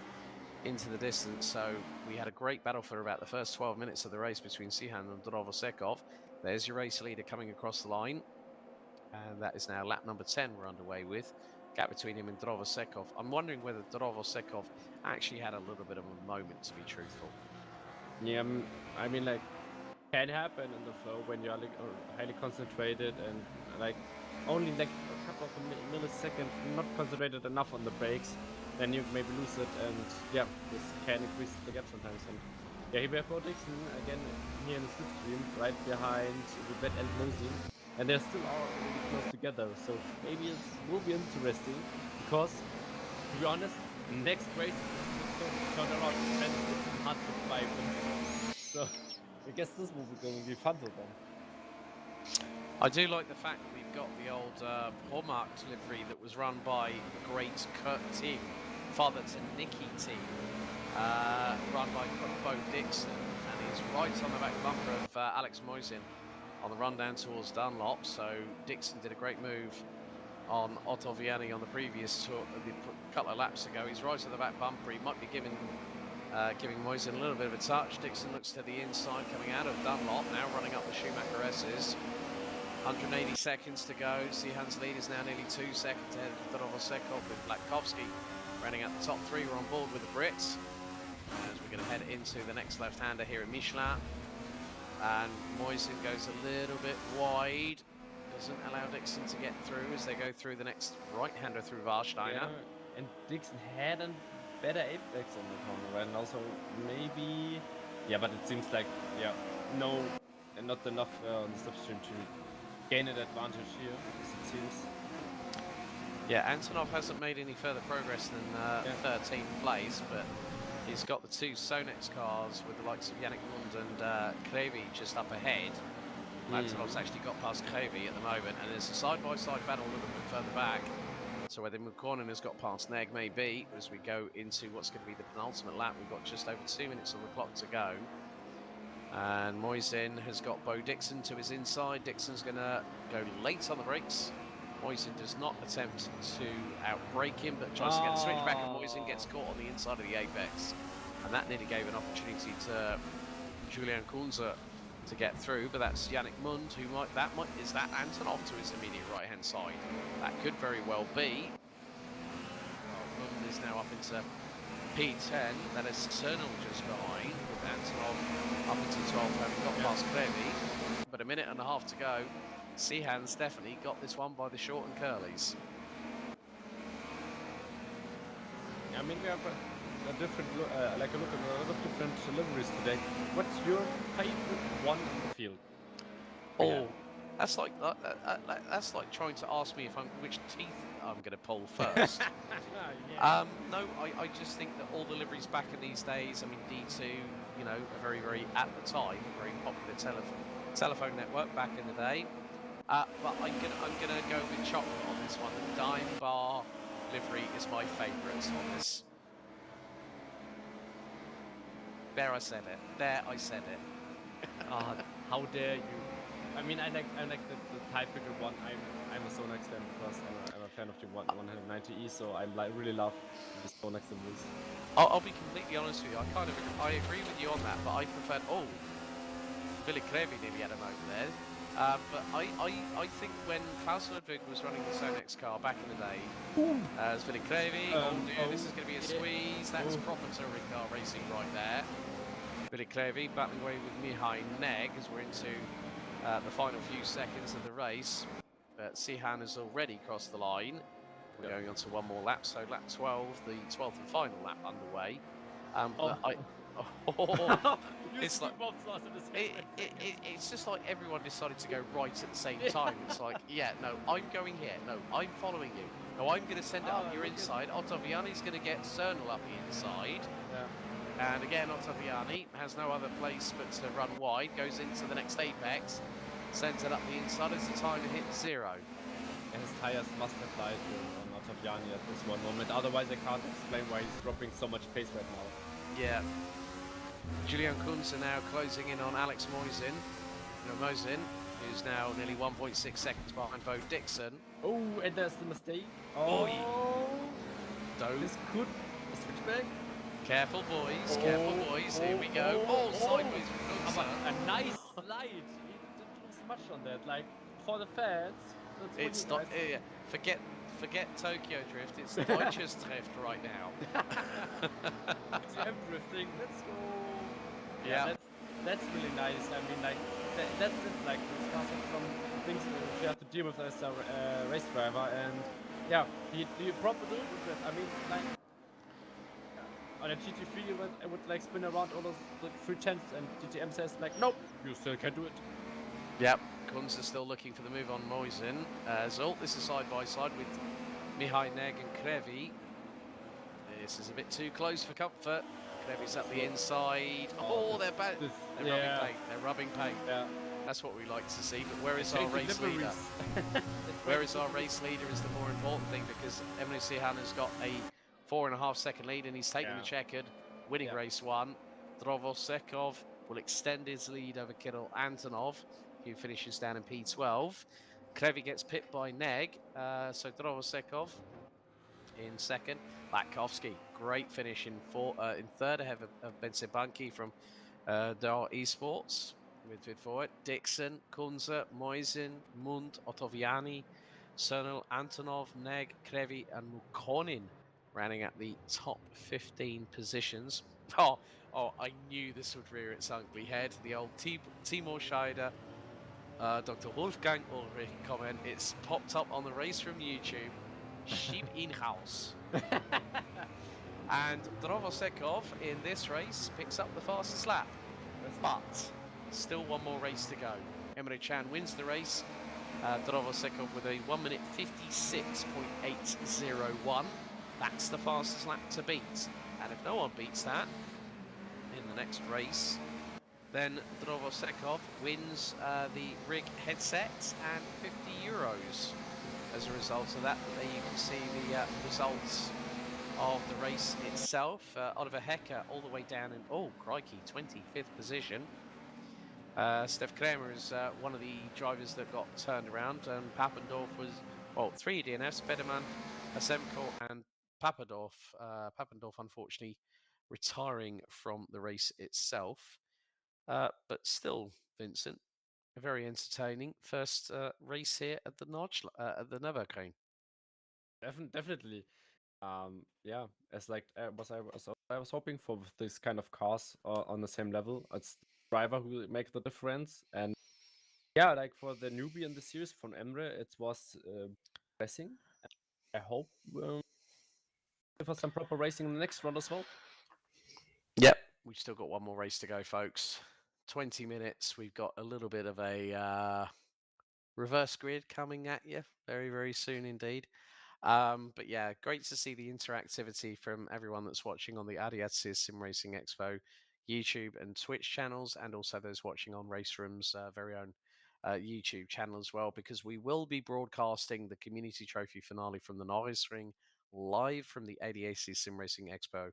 into the distance. So we had a great battle for about the first 12 minutes of the race between Sihan and Drovosekov. There's your race leader coming across the line. And that is now lap number 10 we're underway with. Gap between him and Drovosekov. I'm wondering whether Drovosekov actually had a little bit of a moment, to be truthful. Yeah, I mean, like, can happen in the flow when you're like highly concentrated and like only like a couple of milliseconds not concentrated enough on the brakes, then you maybe lose it, and yeah, this can increase the gap sometimes. And yeah, here we have Bo Dixon again here in the slipstream, right behind Vet and Mosin, and they're still all really close together. So maybe it will be interesting because, to be honest, next race is turn around and it's hard to buy wins. So I guess this will be going to be fun for them. I do like the fact that we've got the old Hallmark livery that was run by the great Kurt Team, father to Nicky Team, run by Bo Dixon, and he's right on the back bumper of Alex Moisin on the run down towards Dunlop. So Dixon did a great move on Otto Vianney on the previous tour, a couple of laps ago. He's right on the back bumper. He might be giving Moisin a little bit of a touch. Dixon looks to the inside coming out of Dunlop, now running up the Schumacher S's. 180 seconds to go. Sihan's lead is now nearly 2 seconds ahead of Drovosekov, with Blakowski running at the top three. We're on board with the Brits as we're going to head into the next left-hander here at Michelin. And Moisin goes a little bit wide, doesn't allow Dixon to get through as they go through the next right-hander through Warsteiner. Yeah, and Dixon had a better apex on the corner, and also maybe, yeah, but it seems like, yeah, no, and not enough on the slipstream to gain an advantage here, as it seems. Yeah, Antonov hasn't made any further progress than 13th place, but he's got the two Sonex cars with the likes of Yannick Mund and Krevi just up ahead. Antonov's actually got past Krevi at the moment, and there's a side-by-side battle a little bit further back. So whether Mukonen has got past Neg maybe as we go into what's going to be the penultimate lap. We've got just over 2 minutes on the clock to go. And Moisin has got Bo Dixon to his inside. Dixon's going to go late on the brakes. Moisin does not attempt to outbrake him, but tries to get the switch back, and Moisin gets caught on the inside of the apex. And that nearly gave an opportunity to Julian Kunze to get through, but that's Yannick Mund, who is that Antonov to his immediate right-hand side? That could very well be. Well, Mund is now up into P10. That is Cernal just behind, with Antonov up into 12, having got past Krevi. But a minute and a half to go. Sihan's definitely got this one by the short and curlies. I mean, we have a different, like a look at a lot of different deliveries today. What's your favorite one in the field? Oh, that's like trying to ask me which teeth I'm going to pull first. No, I just think that all deliveries back in these days. I mean, D2, you know, a very, very at the time very popular telephone network back in the day. But I'm gonna go with chocolate on this one. The Dime Bar livery is my favourite on this. There I said it. There I said it. How dare you? I mean, I like the typical one. I'm a Sonex fan because I'm a fan of the 190E, so I really love the Sonex deliveries. I'll be completely honest with you. I agree with you on that, but I preferred. Oh, Billy Krevi nearly had a moment there. But I think when Klaus Ludwig was running the Sonex car back in the day, as Billy Krevi, this is going to be a squeeze. That's proper touring car racing right there. Billy Krevi battling away with Mihai Neg as we're into the final few seconds of the race. But Sihan has already crossed the line. We're going on to one more lap, so lap 12, the 12th and final lap underway. It's like it's just like everyone decided to go right at the same time. It's like, yeah, no, I'm going here. No, I'm following you. No, I'm going to send it up your inside. Ottaviani's going to get Cernal up the inside. Yeah. And again, Ottaviani has no other place but to run wide. Goes into the next apex. Sends it up the inside as the time hit 0. And his tires must have died on Ottaviani at this one moment. Otherwise, I can't explain why he's dropping so much pace right now. Yeah. Julian Kunze now closing in on Alex Moisin. Moisin, who's now nearly 1.6 seconds behind Bo Dixon. Oh, and there's the mistake. Oh, this could switch back. Careful, boys. Careful, boys. Here we go. Oh, sideways from But Kunze. a nice slide. He didn't lose much on that. Like, for the fans, that's for It's you not. guys. Forget Tokyo Drift. It's Deutsches Drift right now. DTM drifting. Let's go. Yeah. That's really nice. I mean, like, that's it. Like, discussing some things that you have to deal with as a race driver, and yeah, he proper deal with it. I mean, like, on a GT3, it would like spin around all those like 310s, and DTM says like, nope, you still can do it. Yep. Kunze still looking for the move on Moisen. Zolt, this is side by side with Mihai Neg and Krevi. This is a bit too close for comfort. Krevi's up the inside. Oh, they're bad. They're rubbing paint. They're rubbing paint. Yeah. That's what we like to see. But where is our race leader? Where is our race leader is the more important thing, because Emily Sihan has got a 4.5 second lead and he's taken the checkered, winning race 1. Drovosekov will extend his lead over Kirill Antonov, who finishes down in P12. Krevi gets pipped by Neg, so Drovosekov in second. Latkovsky, great finish in third ahead of Bensebanki from Dar Esports. Midfield forward, Dixon, Kunze, Moisen, Mund, Otoviani, Cernal, Antonov, Neg, Krevi, and Mukonin rounding at the top 15 positions. Oh, I knew this would rear its ugly head. The old Timur Scheider, Dr. Wolfgang Ulrich comment. It's popped up on the RaceRoom YouTube. Sheep in house. And Drovosekov in this race picks up the fastest lap. But still one more race to go. Emre Can wins the race. Drovosekov with a 1 minute 56.801. That's the fastest lap to beat. And if no one beats that in the next race, then Drovosekov wins the rig headset and €50. As a result of that, there you can see the results of the race itself. Oliver Hecker all the way down in, oh crikey, 25th position. Steph Kramer is one of the drivers that got turned around, and Papendorf was, well, 3 DNFs, Bederman, Asemko and Papendorf. Papendorf unfortunately retiring from the race itself. But still, Vincent, a very entertaining first race here at the Nürburgring. Definitely. Yeah, as like I was hoping for with this kind of cars on the same level. It's the driver who will make the difference, and yeah, like for the newbie in the series from Emre, it was racing. I hope for some proper racing in the next round as well. Yep, we've still got one more race to go, folks. 20 minutes. We've got a little bit of a reverse grid coming at you very, very soon indeed. But yeah, great to see the interactivity from everyone that's watching on the ADAC SimRacing Expo YouTube and Twitch channels, and also those watching on RaceRoom's very own YouTube channel as well, because we will be broadcasting the Community Trophy finale from the Norisring live from the ADAC SimRacing Expo.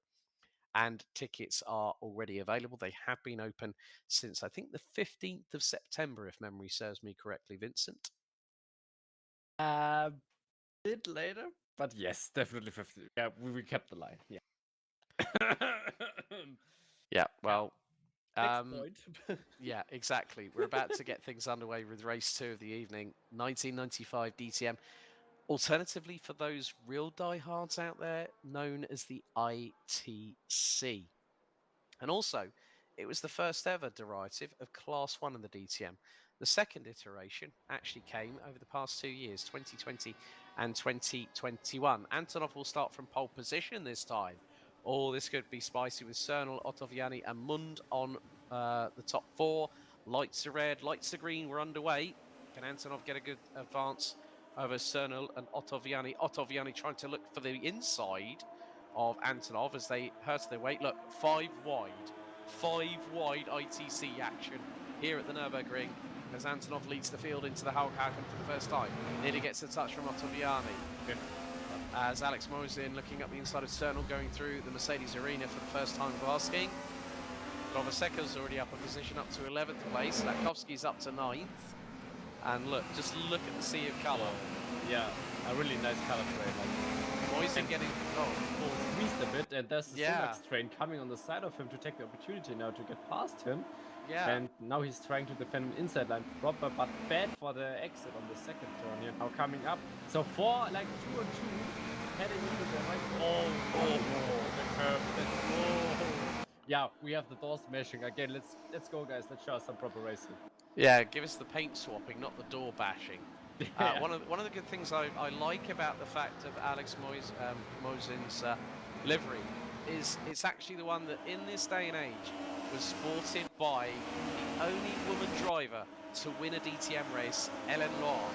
And tickets are already available. They have been open since, I think, the 15th of September, if memory serves me correctly, Vincent. Bit later, but yes, definitely 50. Yeah, we kept the line. Yeah. Yeah, well, next point. yeah, exactly. We're about to get things underway with race 2 of the evening, 1995 DTM. Alternatively, for those real diehards out there, known as the ITC. And also, it was the first ever derivative of Class 1 in the DTM. The second iteration actually came over the past 2 years, 2020 and 2021. Antonov will start from pole position this time. Oh, this could be spicy with Cernal, Otoviani and Mund on the top 4. Lights are red, lights are green, we're underway. Can Antonov get a good advance over Cernal and Otoviani? Otoviani trying to look for the inside of Antonov as they hurt their weight. Look, 5 wide ITC action here at the Nürburgring as Antonov leads the field into the Haupthaken for the first time. Nearly gets a touch from Otoviani. As Alex Mosin looking up the inside of Cernal, going through the Mercedes arena for the first time asking. Drovosekov's already up a position up to 11th place. Latkovsky's up to 9th. And look, just look at the sea of colour. Yeah, a really nice color trade. Like Moisen getting... Oh, Ball squeezed a bit, and there's the Yeah. SimRacing train coming on the side of him to take the opportunity now to get past him. yeah. And now he's trying to defend him inside line proper, but bad for the exit on the second turn here. Now coming up. So 4, like 2 on 2, heading into the right. Oh, the curve. Yeah, we have the door smashing again. Let's go, guys. Let's show us some proper racing. Yeah, give us the paint swapping, not the door bashing. Yeah. One of the good things I like about the fact of Alex Moisen's livery is it's actually the one that in this day and age was sported by the only woman driver to win a DTM race, Ellen Law,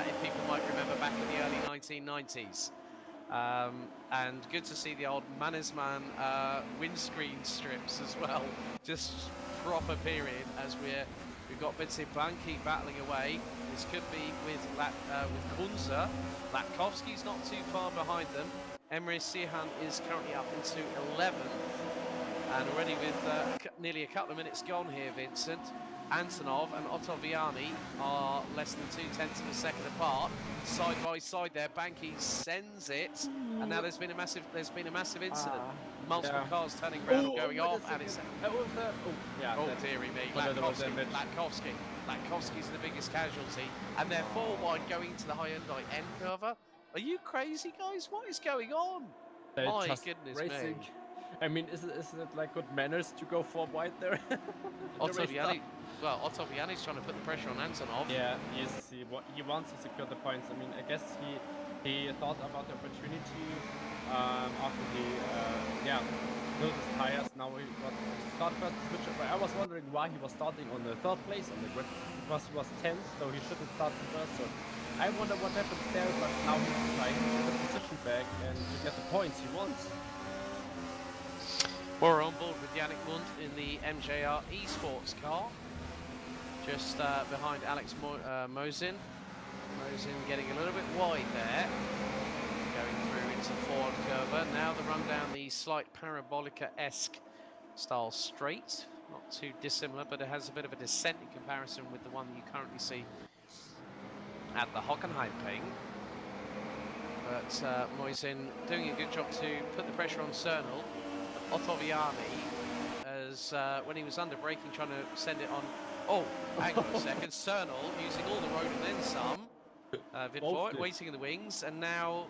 if people might remember back in the early 1990s. And good to see the old Mannesmann windscreen strips as well. Just proper period as we've got Vincent Blanqui battling away. This could be with Kunze. Latkovsky's not too far behind them. Emre Sihan is currently up into 11th. And already with nearly a couple of minutes gone here, Vincent, Antonov and Ottaviani are less than 0.2 of a second apart. Side by side there, Banky sends it, and now there's been a massive incident. Multiple cars turning around and going off, and it's oh dearie me, Latkovsky's the biggest casualty, and they're 4 wide going into the Hyundai end cover. Are you crazy, guys? What is going on? My goodness me. I mean, is it like good manners to go 4 wide there? Ottaviani's trying to put the pressure on Antonov. Yeah, he wants to secure the points. I mean, I guess he thought about the opportunity after he built his tires. Now he got start first switch. I was wondering why he was starting on the 3rd place on the grid, because he was 10th, so he shouldn't start first. So I wonder what happened there, but now he's trying to get the position back and to get the points he wants. We're on board with Yannick Mund in the MJR Esports car, just behind Alex Moisen. Moisen getting a little bit wide there, going through into forward curve. Now the run down the slight Parabolica-esque style straight, not too dissimilar, but it has a bit of a descent in comparison with the one you currently see at the Hockenheim-Ping. But Moisen doing a good job to put the pressure on Cernal. Ottaviani, as when he was under braking, trying to send it on. Oh, hang on a second. Cernal using all the road and then some. Vitvoort waiting in the wings, and now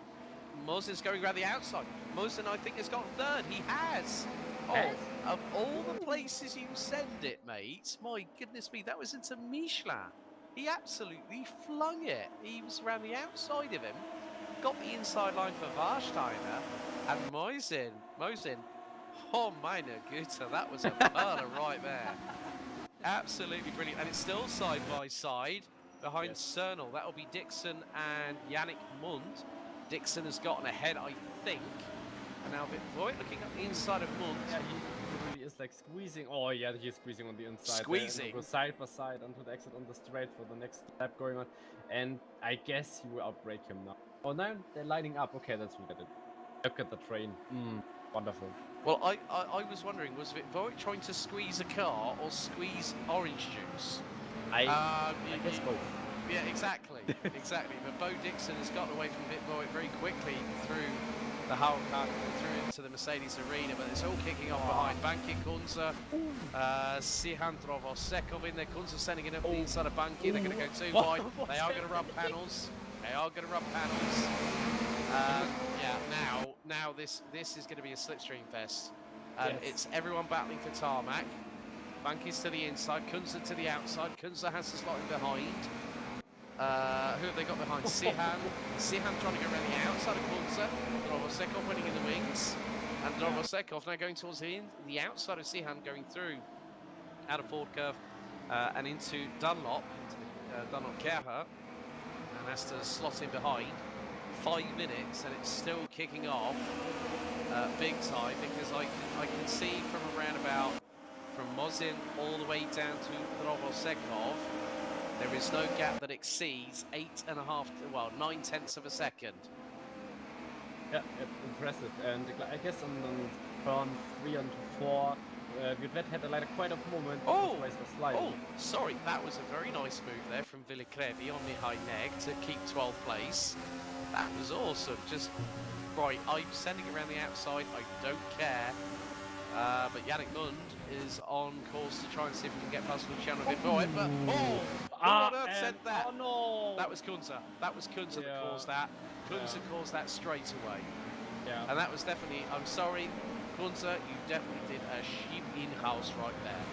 Moisen's going around the outside. Moisen, I think, has got 3rd. He has. Oh, of all the places you send it, mate, my goodness me, that was into Michelin. He absolutely flung it. He was around the outside of him, got the inside line for Warsteiner, and Moisen. Oh, meine Güte, that was a perler right there. Absolutely brilliant. And it's still side by side behind Cernal. That'll be Dixon and Yannick Mund. Dixon has gotten ahead, I think. And now Vitvoort looking at the inside of Mund. Yeah, he really is like squeezing. Oh, yeah, he's squeezing on the inside. Squeezing? Go side by side onto the exit on the straight for the next lap going on. And I guess he will outbrake him now. Oh, now they're lining up. Okay, let's look at it. Look at the train. Wonderful. Well, I was wondering, was Vitvoort trying to squeeze a car or squeeze orange juice? I guess both. Yeah, exactly. Exactly. But Bo Dixon has gotten away from Vitvoort very quickly through the whole car, through into the Mercedes arena, but it's all kicking off behind Banky, Kunze, Sihan Drovosekov in there. Kunze sending it up the inside of Banky. They're going to go too wide. They are going to rub panels. Yeah, now this is going to be a slipstream fest. It's everyone battling for tarmac. Banky's to the inside, Kunze to the outside. Kunze has to slot in behind. Who have they got behind? Sihan. Sihan trying to go around the outside of Kunze. Drovosekov winning in the wings. And Drovosekov now going towards the outside of Sihan, going through out of forward curve and into Dunlop, into the Dunlop Kerher. And has to slot in behind. 5 minutes and it's still kicking off big time, because I can see from around about from Moisen all the way down to Drovosekov, there is no gap that exceeds 9/10 of a second. Yeah, impressive. And I guess on turn 3 and 4, Vitvoort had a quite a moment. Oh, sorry, that was a very nice move there from Villicrevi on the high neg to keep 12th place. That was awesome. Just Right, I'm sending it around the outside. I don't care. But Yannick Lund is on course to try and see if he can get past Luciano Vinvoy. But who on earth said that? Oh no! That was Kunze. That was Kunze that caused that. Kunze caused that straight away. Yeah. And that was definitely, I'm sorry, Kunze, you definitely did a sheep in-house right there.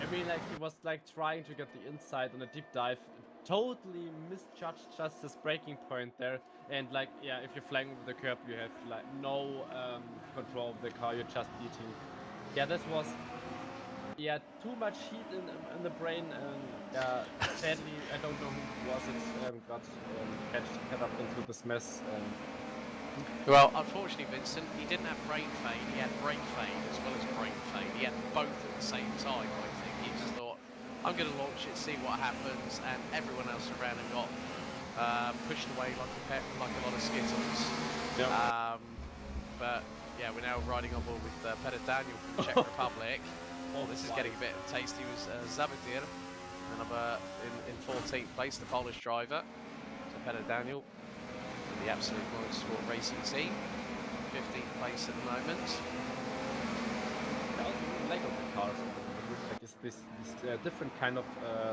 I mean, like, he was like trying to get the inside on a deep dive, totally misjudged just his braking point there. And like, yeah, if you're flying over the curb, you have like no control of the car, you're just eating. Yeah, this was, yeah, too much heat in the brain. And yeah, sadly, I don't know who was it, got caught up into this mess. Well, unfortunately, Vincent, he didn't have brain fade. He had brake fade as well as brain fade. He had both at the same time, I think. He just thought, I'm going to launch it, see what happens, and everyone else around him got pushed away like a lot of skittles. Yep. But yeah, we're now riding on board with Peter Daniel from the Czech Republic. Oh, this is getting a bit tasty. He was Zabadir, in 14th place, the Polish driver. So Peter Daniel, the Absolute Motorsport Racing team, 15th place at the moment. I also really like on the cars. Like this different kind of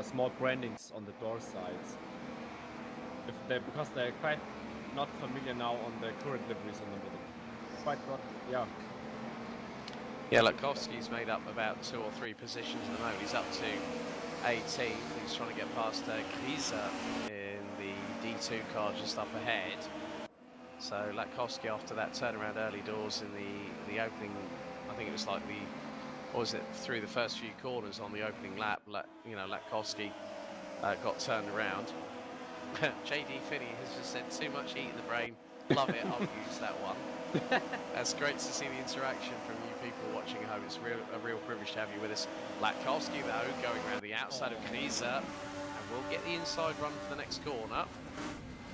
small brandings on the door sides. Because they're quite not familiar now on the current liveries on the middle. Quite not, yeah. Yeah, Latkovsky's made up about 2 or 3 positions at the moment. He's up to 18th. He's trying to get past Krise in the D2 car just up ahead. So Latkovsky, after that turnaround early doors in the opening, I think it was like through the first few corners on the opening lap, Latkovsky got turned around. JD Finney has just said too much heat in the brain. Love it, I'll use that one. That's great to see the interaction from you people watching at home. It's a real privilege to have you with us. Latkovsky, though, going around the outside of Krise, and we'll get the inside run for the next corner.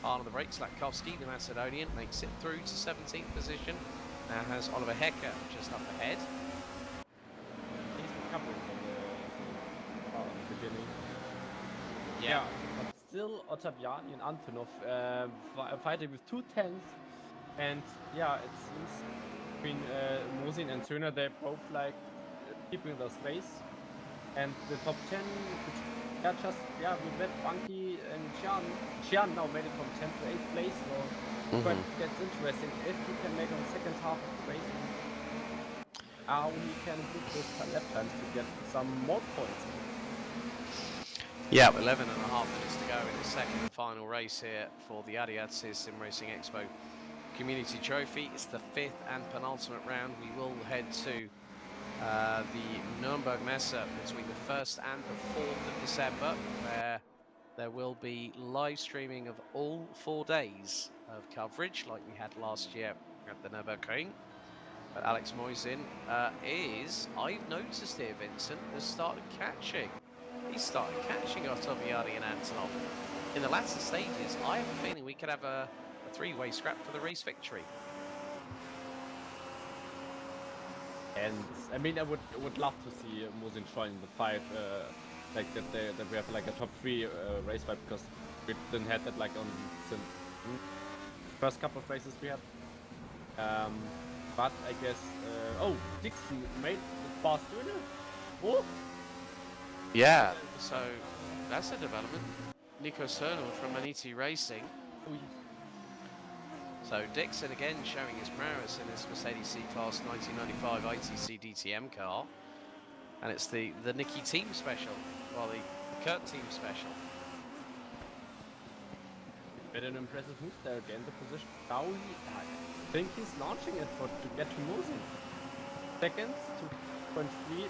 On the brakes, Latkovsky, the Macedonian, makes it through to 17th position. Now has Oliver Hecker just up ahead. He's recovering from the beginning. Yeah. But still Ottaviani and Antonov fighting with 2 tenths. And yeah, it seems between Mosin and Söner, they're both like keeping their space. And the top 10, we bet Bunky and Xian now made it from 10th to 8th place. So but that's interesting if he can make on the second half of the race. How he can improve his lap times to get some more points. Yeah, 11 and a half minutes to go in the second and final race here for the ADAC SimRacing Expo Community Trophy. It's the 5th and penultimate round. We will head to the Nürburgring Messe between the 1st and the 4th of December, where there will be live streaming of all 4 days of coverage like we had last year at the Nürburgring. But Alex Moisin I've noticed here, Vincent, has started catching. He started catching Ottaviani and Antonov. In the latter stages, I have a feeling we could have a 3-way scrap for the race victory. And I mean, I would love to see Mosin join the fight, like that we have like a top 3 race fight, because we didn't have that like on the first couple of races we had. But I guess Dixon made the fast winner. Oh. Yeah, so that's a development. Nico Cernal from Maniti Racing. So Dixon again showing his prowess in this Mercedes C-Klasse 1995 ITC DTM car. And it's the Nicky team special, well the Kurt team special. But an impressive move there again, the position. Now I think he's launching it to get to Mosin. Seconds, 2.3.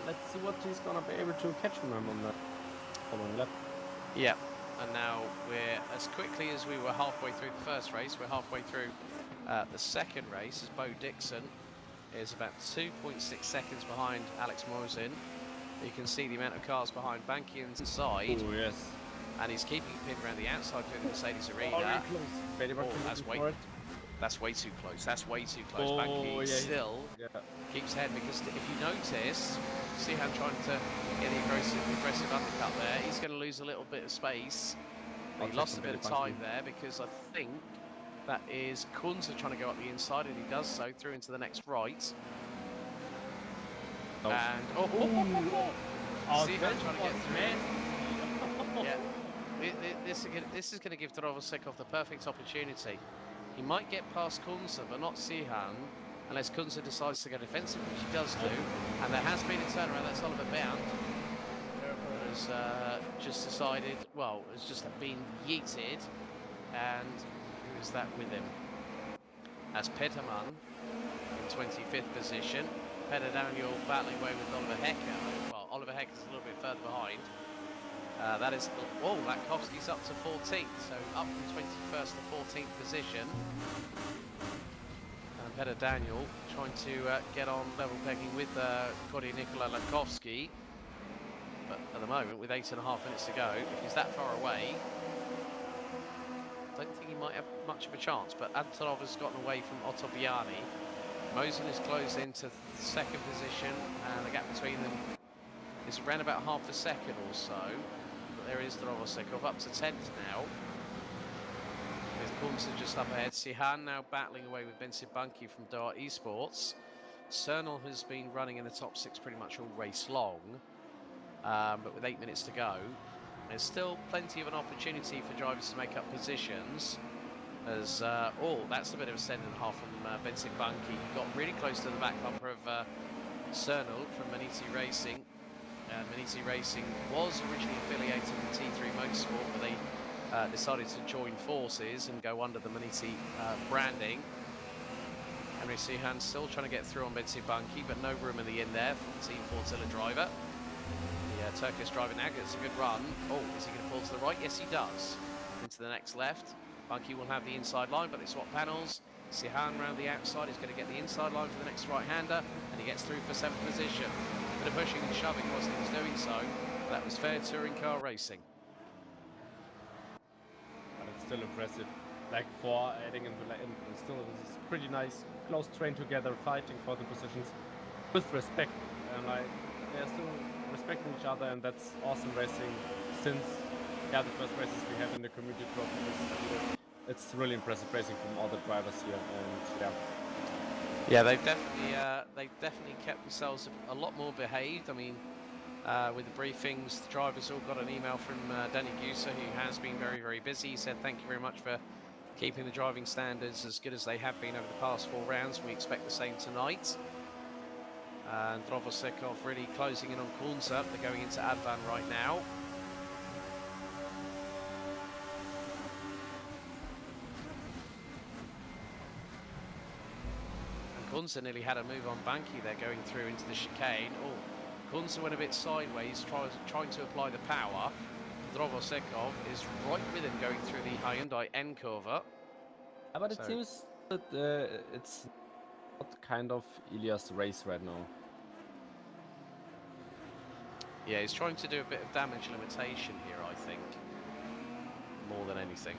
Let's see what he's gonna be able to catch him on the following lap. Yeah, and now we're as quickly as we were halfway through the first race, we're halfway through the second race, as Bo Dixon is about 2.6 seconds behind Alex Moisin. You can see the amount of cars behind Bankian's inside. Oh yes. And he's keeping pinned around the outside through the Mercedes arena. That's way too close. That's way too close. Banky still keeps ahead, because if you notice, see how I'm trying to get the aggressive undercut there. He's going to lose a little bit of space. He lost a bit of time there, because I think That is Kunze trying to go up the inside, and he does so through into the next right. Oh. And Oh, See how that I'm trying to was get through. nasty. Yeah, this is going to give Drovosekov the perfect opportunity. He might get past Kunze, but not Sihan, unless Kunze decides to go defensive, which he does do. And there has been a turnaround. That's Oliver Bound. Has just decided, well, has just been yeeted. And who is that with him? That's Peterman in 25th position. Peter Daniel battling away with Oliver Hecker. Well, Oliver Hecker is a little bit further behind. That is, oh, Latkovsky's up to 14th, so up from 21st to 14th position. And Peter Daniel trying to get on level pegging with Kody Nikola Latkovsky. But at the moment, with 8.5 minutes to go, if he's that far away, I don't think he might have much of a chance. But Antonov has gotten away from Ottaviani. Mosen is closed into second position, and the gap between them is around about half a second or so. But there is Drovosekov up to 10th now. With Kunze just up ahead. Sihan now battling away with Bensibanki from Dart Esports. Cernal has been running in the top 6 pretty much all race long. But with 8 minutes to go, there's still plenty of an opportunity for drivers to make up positions. As that's a bit of a send and a half from Bensibanki. Got really close to the back bumper of Cernal from Maniti Racing. Maniti Racing was originally affiliated with T3 Motorsport, but they decided to join forces and go under the Maniti branding. Henry Sihan still trying to get through on Bensibanki, but no room in the end there for the Team Fortilla driver. The Turkish driver now gets a good run. Oh, is he going to pull to the right? Yes, he does. Into the next left. Bunky will have the inside line, but they swap panels. Sihan round the outside is going to get the inside line for the next right-hander, and he gets through for 7th position. Bit of pushing and shoving whilst he was doing so. That was fair touring car racing. But it's still impressive. Like for adding in the end, still this is pretty nice, close train together, fighting for the positions with respect, and like they're still respecting each other, and that's awesome racing. Since the first races we have in the community trophy, it's really impressive racing from all the drivers here, and yeah, they've definitely kept themselves a lot more behaved. I mean, with the briefings, the drivers all got an email from Danny Gusa, who has been very, very busy. He said, "Thank you very much for keeping the driving standards as good as they have been over the past 4 rounds. We expect the same tonight." And Drovosekov really closing in on Kunze. They're going into Advan right now. And Kunze nearly had a move on Banki there going through into the chicane. Oh, Kunze went a bit sideways, trying to apply the power. Drovosekov is right with him going through the Hyundai N-Curve. But it seems that it's not kind of Ilias' race right now. Yeah, he's trying to do a bit of damage limitation here, I think, more than anything.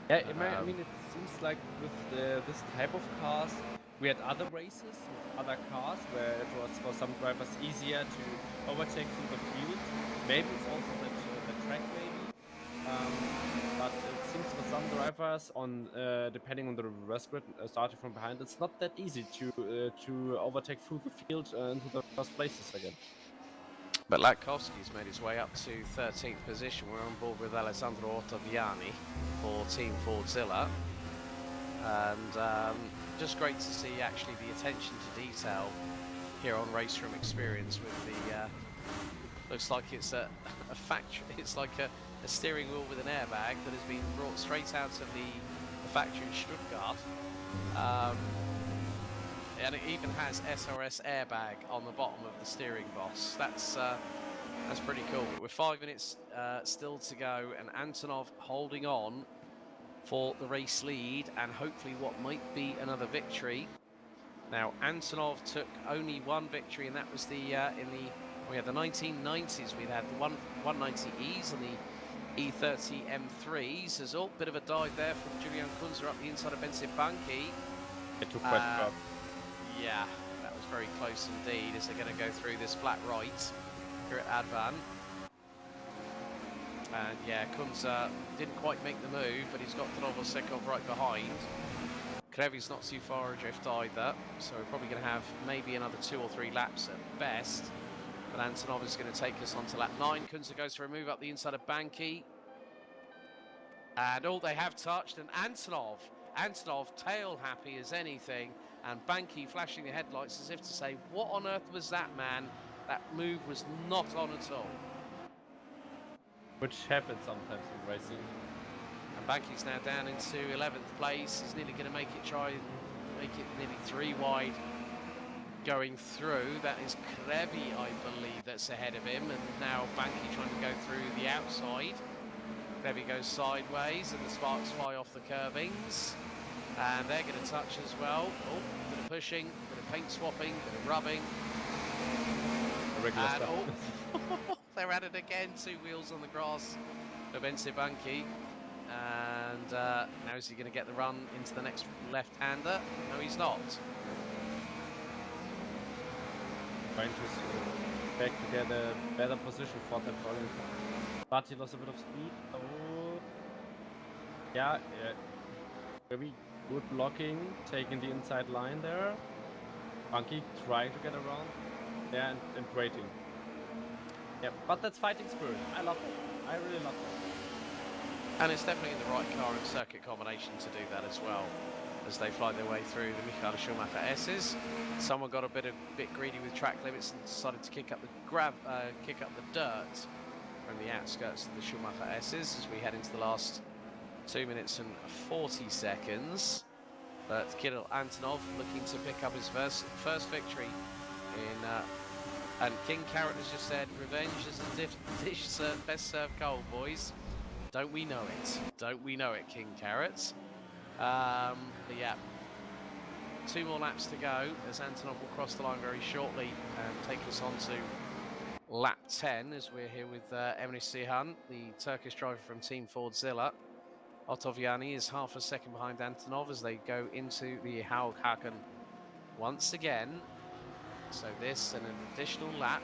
Yeah, I mean, it seems like with this type of cars, we had other races with other cars where it was for some drivers easier to overtake through the field. Maybe it's also the track, maybe. But it seems for some drivers, depending on the reverse grid, starting from behind, it's not that easy to overtake through the field into the first places again. But Latkovsky's made his way up to 13th position. We're on board with Alessandro Ottaviani for Team Fordzilla. And just great to see actually the attention to detail here on RaceRoom Experience with the... looks like it's a factory. It's like a steering wheel with an airbag that has been brought straight out of the factory in Stuttgart. And it even has SRS airbag on the bottom of the steering boss. That's pretty cool. With 5 minutes still to go, and Antonov holding on for the race lead and hopefully what might be another victory. Now Antonov took only one victory, and that was the we had the 1990s. We had the 190Es and the E30 M3s. There's a bit of a dive there from Julian Kunze up the inside of Bensibanki. It took quite a Yeah, that was very close indeed, as they're going to go through this flat right here at Advan. And yeah, Kunze didn't quite make the move, but he's got Drovosekov right behind. Krevi's not too far adrift either, so we're probably going to have maybe another 2 or 3 laps at best. But Antonov is going to take us on to lap 9. Kunze goes for a move up the inside of Banki. And they have touched, and Antonov tail happy as anything, and Banki flashing the headlights as if to say, what on earth was that, man? That move was not on at all. Which happens sometimes in racing. And Banki's now down into 11th place. He's nearly going to make it nearly 3 wide going through. That is Krevi, I believe, that's ahead of him. And now Banki trying to go through the outside. Krevi goes sideways and the sparks fly off the curvings. And they're going to touch as well. Oh, a bit of pushing, a bit of paint swapping, a bit of rubbing. Regular And stuff. they're at it again. 2 wheels on the grass for Bensi Banki. And now is he going to get the run into the next left-hander? No, he's not. Trying to back to get a better position for the following car. But he lost a bit of speed. Oh, yeah, very good blocking, taking the inside line there. Banki trying to get around there and waiting. Yeah, but that's fighting spirit. I love it. I really love it. And it's definitely in the right car and circuit combination to do that as well, as they fly their way through the Michael Schumacher S's. Someone got a bit greedy with track limits and decided to kick up the dirt from the outskirts of the Schumacher S's as we head into the last 2 minutes and 40 seconds. But Kirill Antonov looking to pick up his first victory in. And King Carrot has just said, revenge is a dish served, best served cold, boys. Don't we know it? Don't we know it, King Carrots? But yeah, 2 more laps to go as Antonov will cross the line very shortly and take us on to lap 10 as we're here with Emre Sihan, the Turkish driver from Team Fordzilla. Otoviani is half a second behind Antonov as they go into the Haughaken once again. So this and an additional lap.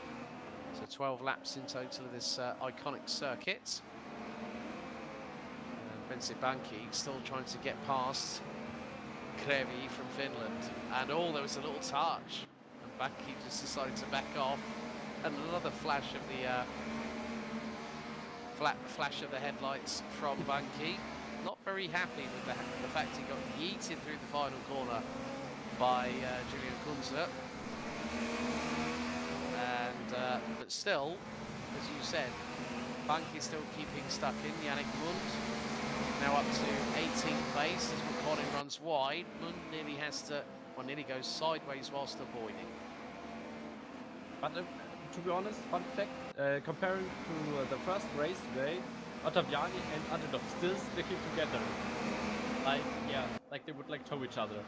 So 12 laps in total of this iconic circuit. And Bensi Banki still trying to get past Krevi from Finland. And there was a little touch. And Banki just decided to back off. And another flash of the headlights from Banki. Not very happy with the fact he got yeeted through the final corner by Julian Kunze. And but still, as you said, Banki still keeping stuck in. Yannick Mund now up to 18th place as McConnell runs wide. Mund nearly goes sideways whilst avoiding. But to be honest, fun fact, comparing to the first race today, Ottaviani and Antonov still sticking together. Like they would like tow each other.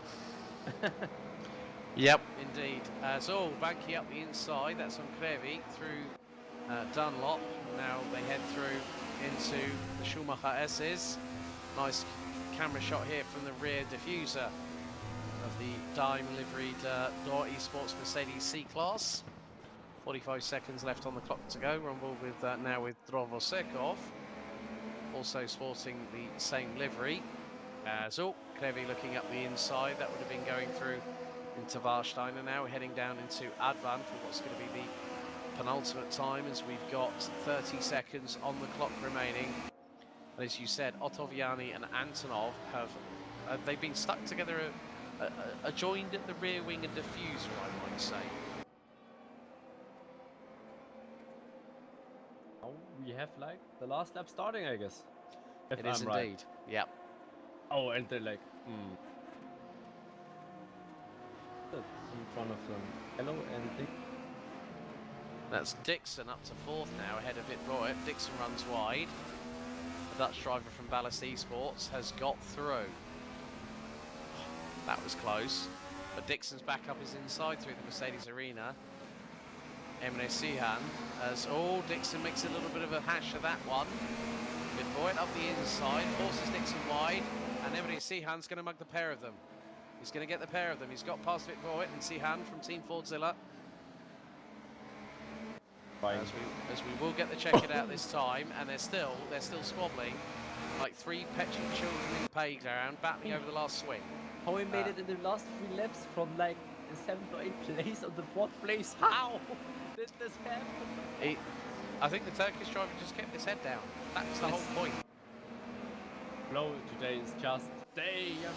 Yep, indeed. So Banki up the inside, that's on Krevi through Dunlop. Now they head through into the Schumacher S's. Nice camera shot here from the rear diffuser of the dime-liveried Dor Esports Mercedes C-Class. 45 seconds left on the clock to go. We're on board with now with Drovosekov, also sporting the same livery. Krevi looking up the inside. That would have been going through into Warsteiner now. We're heading down into Advan for what's going to be the penultimate time as we've got 30 seconds on the clock remaining. And as you said, Otoviani and Antonov have they've been stuck together, joined at the rear wing and diffuser, I might say. Now we have like the last lap starting, I guess. If It is I'm right. indeed. Yep. Oh, and they're like, in front of them. Hello, and That's Dixon up to 4th now, ahead of Vitvoet. Dixon runs wide. The Dutch driver from Ballast Esports has got through. That was close. But Dixon's backup is inside through the Mercedes arena. Emre Sihan as Dixon makes a little bit of a hash of that one. Vitvoet up the inside, forces Dixon wide, and Emre Sihan's going to mug the pair of them. He's going to get the pair of them. He's got past Vitvoet and Sihan from Team Fordzilla. terrifying. As we will get to check it out this time, and they're still squabbling like three petulant children in the playground, battling over the last swing. How we made it in the last 3 laps from like the 7th or 8th place on the 4th place? How did this happen? I think the Turkish driver just kept his head down. That's the whole point. Blow today is just damn.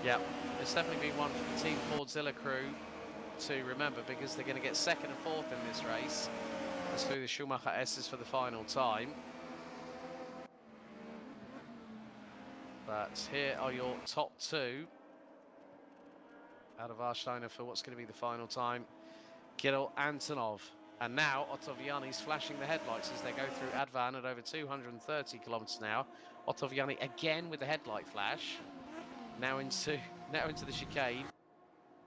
Yeah, it's definitely been one for the Team Fordzilla crew to remember, because they're going to get 2nd and 4th in this race. As through the Schumacher S's for the final time. But here are your top 2 out of Arsteiner for what's going to be the final time. Kirill Antonov. And now Ottaviani's flashing the headlights as they go through Advan at over 230 kilometers an hour. Ottaviani again with the headlight flash. Now into the chicane.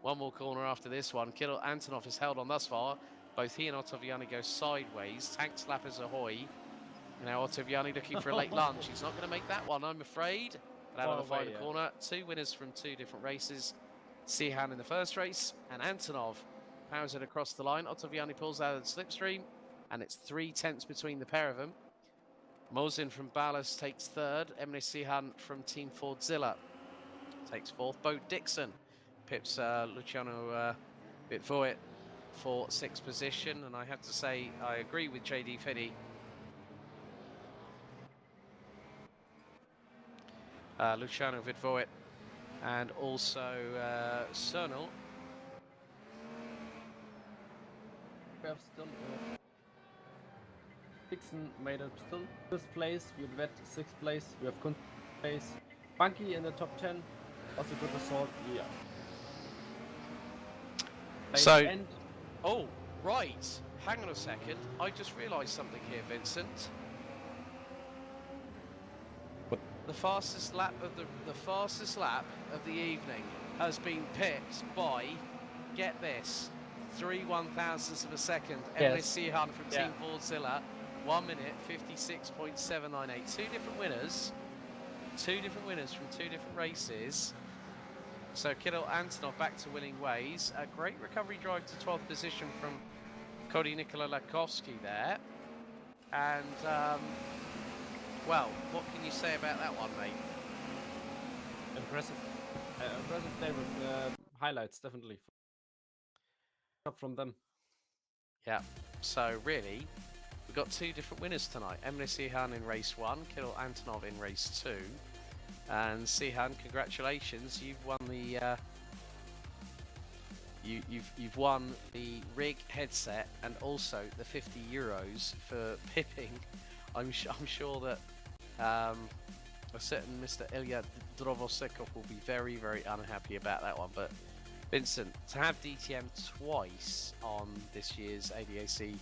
One more corner after this one. Kirill Antonov is held on thus far. Both he and Ottaviani go sideways. Tank slappers ahoy. Now Ottaviani looking for a late lunge. He's not going to make that one, I'm afraid. But out of the final corner, 2 winners from 2 different races. Sihan in the first race, and Antonov powers it across the line. Ottaviani pulls out of the slipstream, and it's 3 tenths between the pair of them. Mosin from Ballas takes 3rd. Emre Sihan from Team Fordzilla takes 4th. Bo Dixon pips Luciano Bitvoet for 6th position, and I have to say I agree with JD Fiddy. Luciano Vidvoet and also Cernal. We have still Dixon made it still 5th place. We have Vet 6th place. We have Kun place. Bunky in the top 10. Also good result. Yeah. So, oh right. Hang on a second. I just realised something here, Vincent. The fastest lap of the evening has been pipped by, get this, 3 1/1000ths of a second. Emre Sihan from Team Fordzilla, 1 minute 56.798. 2 different winners from 2 different races. So Kirill Antonov back to winning ways. A great recovery drive to 12th position from Cody Nikola Lakovsky there, and. Well, what can you say about that one, mate? Impressive. Impressive day with highlights, definitely. Up from them. Yeah, so really, we've got 2 different winners tonight. Emre Sihan in race 1, Kirill Antonov in race 2. And Sihan, congratulations, you've won the you've won the rig headset and also the €50 for pipping. I'm sure that a certain Mr. Ilya Drovosekov will be very, very unhappy about that one. But Vincent, to have DTM twice on this year's ADAC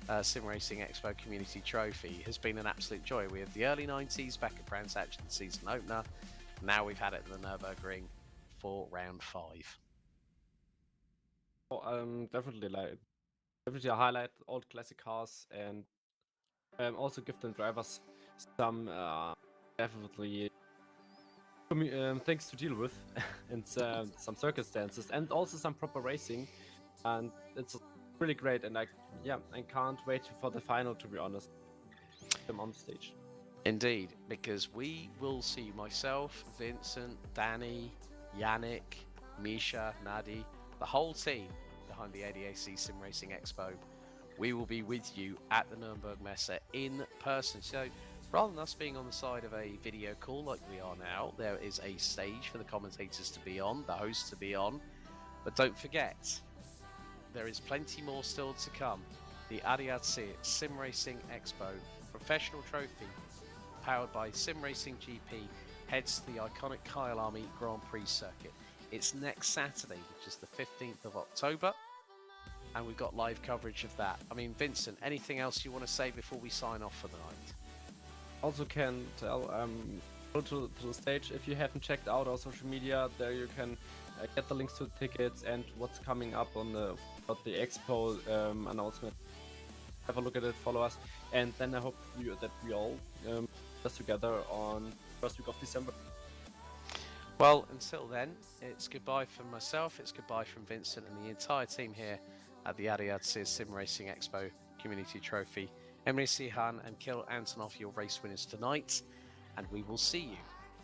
SimRacing Expo Community Trophy has been an absolute joy. We had the early 90s back at Brands Hatch, the season opener. Now we've had it in the Nürburgring for round 5. Oh, definitely a highlight. Old classic cars, and also give them drivers some definitely things to deal with and some circumstances, and also some proper racing, and it's really great. And I can't wait for the final, to be honest. Them on stage. Indeed, because we will see myself, Vincent, Danny, Yannick, Misha, Nadi, the whole team behind the ADAC SimRacing Expo. We will be with you at the Nürburgring Messe in person. So rather than us being on the side of a video call like we are now, there is a stage for the commentators to be on, the hosts to be on. But don't forget, there is plenty more still to come. The ADAC SimRacing Expo Professional Trophy, powered by SimRacing GP, heads to the iconic Kyalami Grand Prix circuit. It's next Saturday, which is the 15th of October. And we've got live coverage of that. I mean, Vincent, anything else you want to say before we sign off for the night? Also can tell, go to the stage. If you haven't checked out our social media, there you can get the links to the tickets and what's coming up on the expo announcement. Have a look at it, follow us, and then I hope that we all just together on first week of December. Well, until then, it's goodbye from myself, it's goodbye from Vincent and the entire team here at the ADAC SimRacing Expo Community Trophy. Emily Sihan and Kil Antonov, your race winners tonight, and we will see you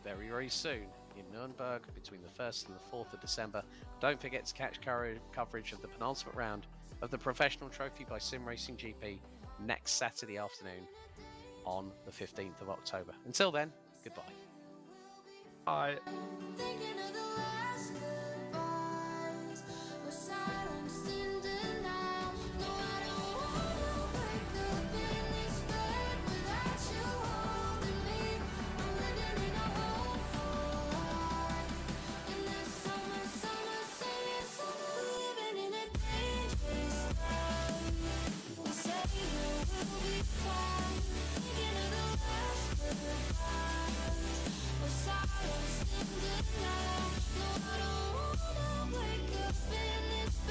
very, very soon in Nürburgring between the 1st and the 4th of December. Don't forget to catch coverage of the penultimate round of the Professional Trophy by SimRacing GP next Saturday afternoon on the 15th of October. Until then, goodbye. Bye. Thinking of the way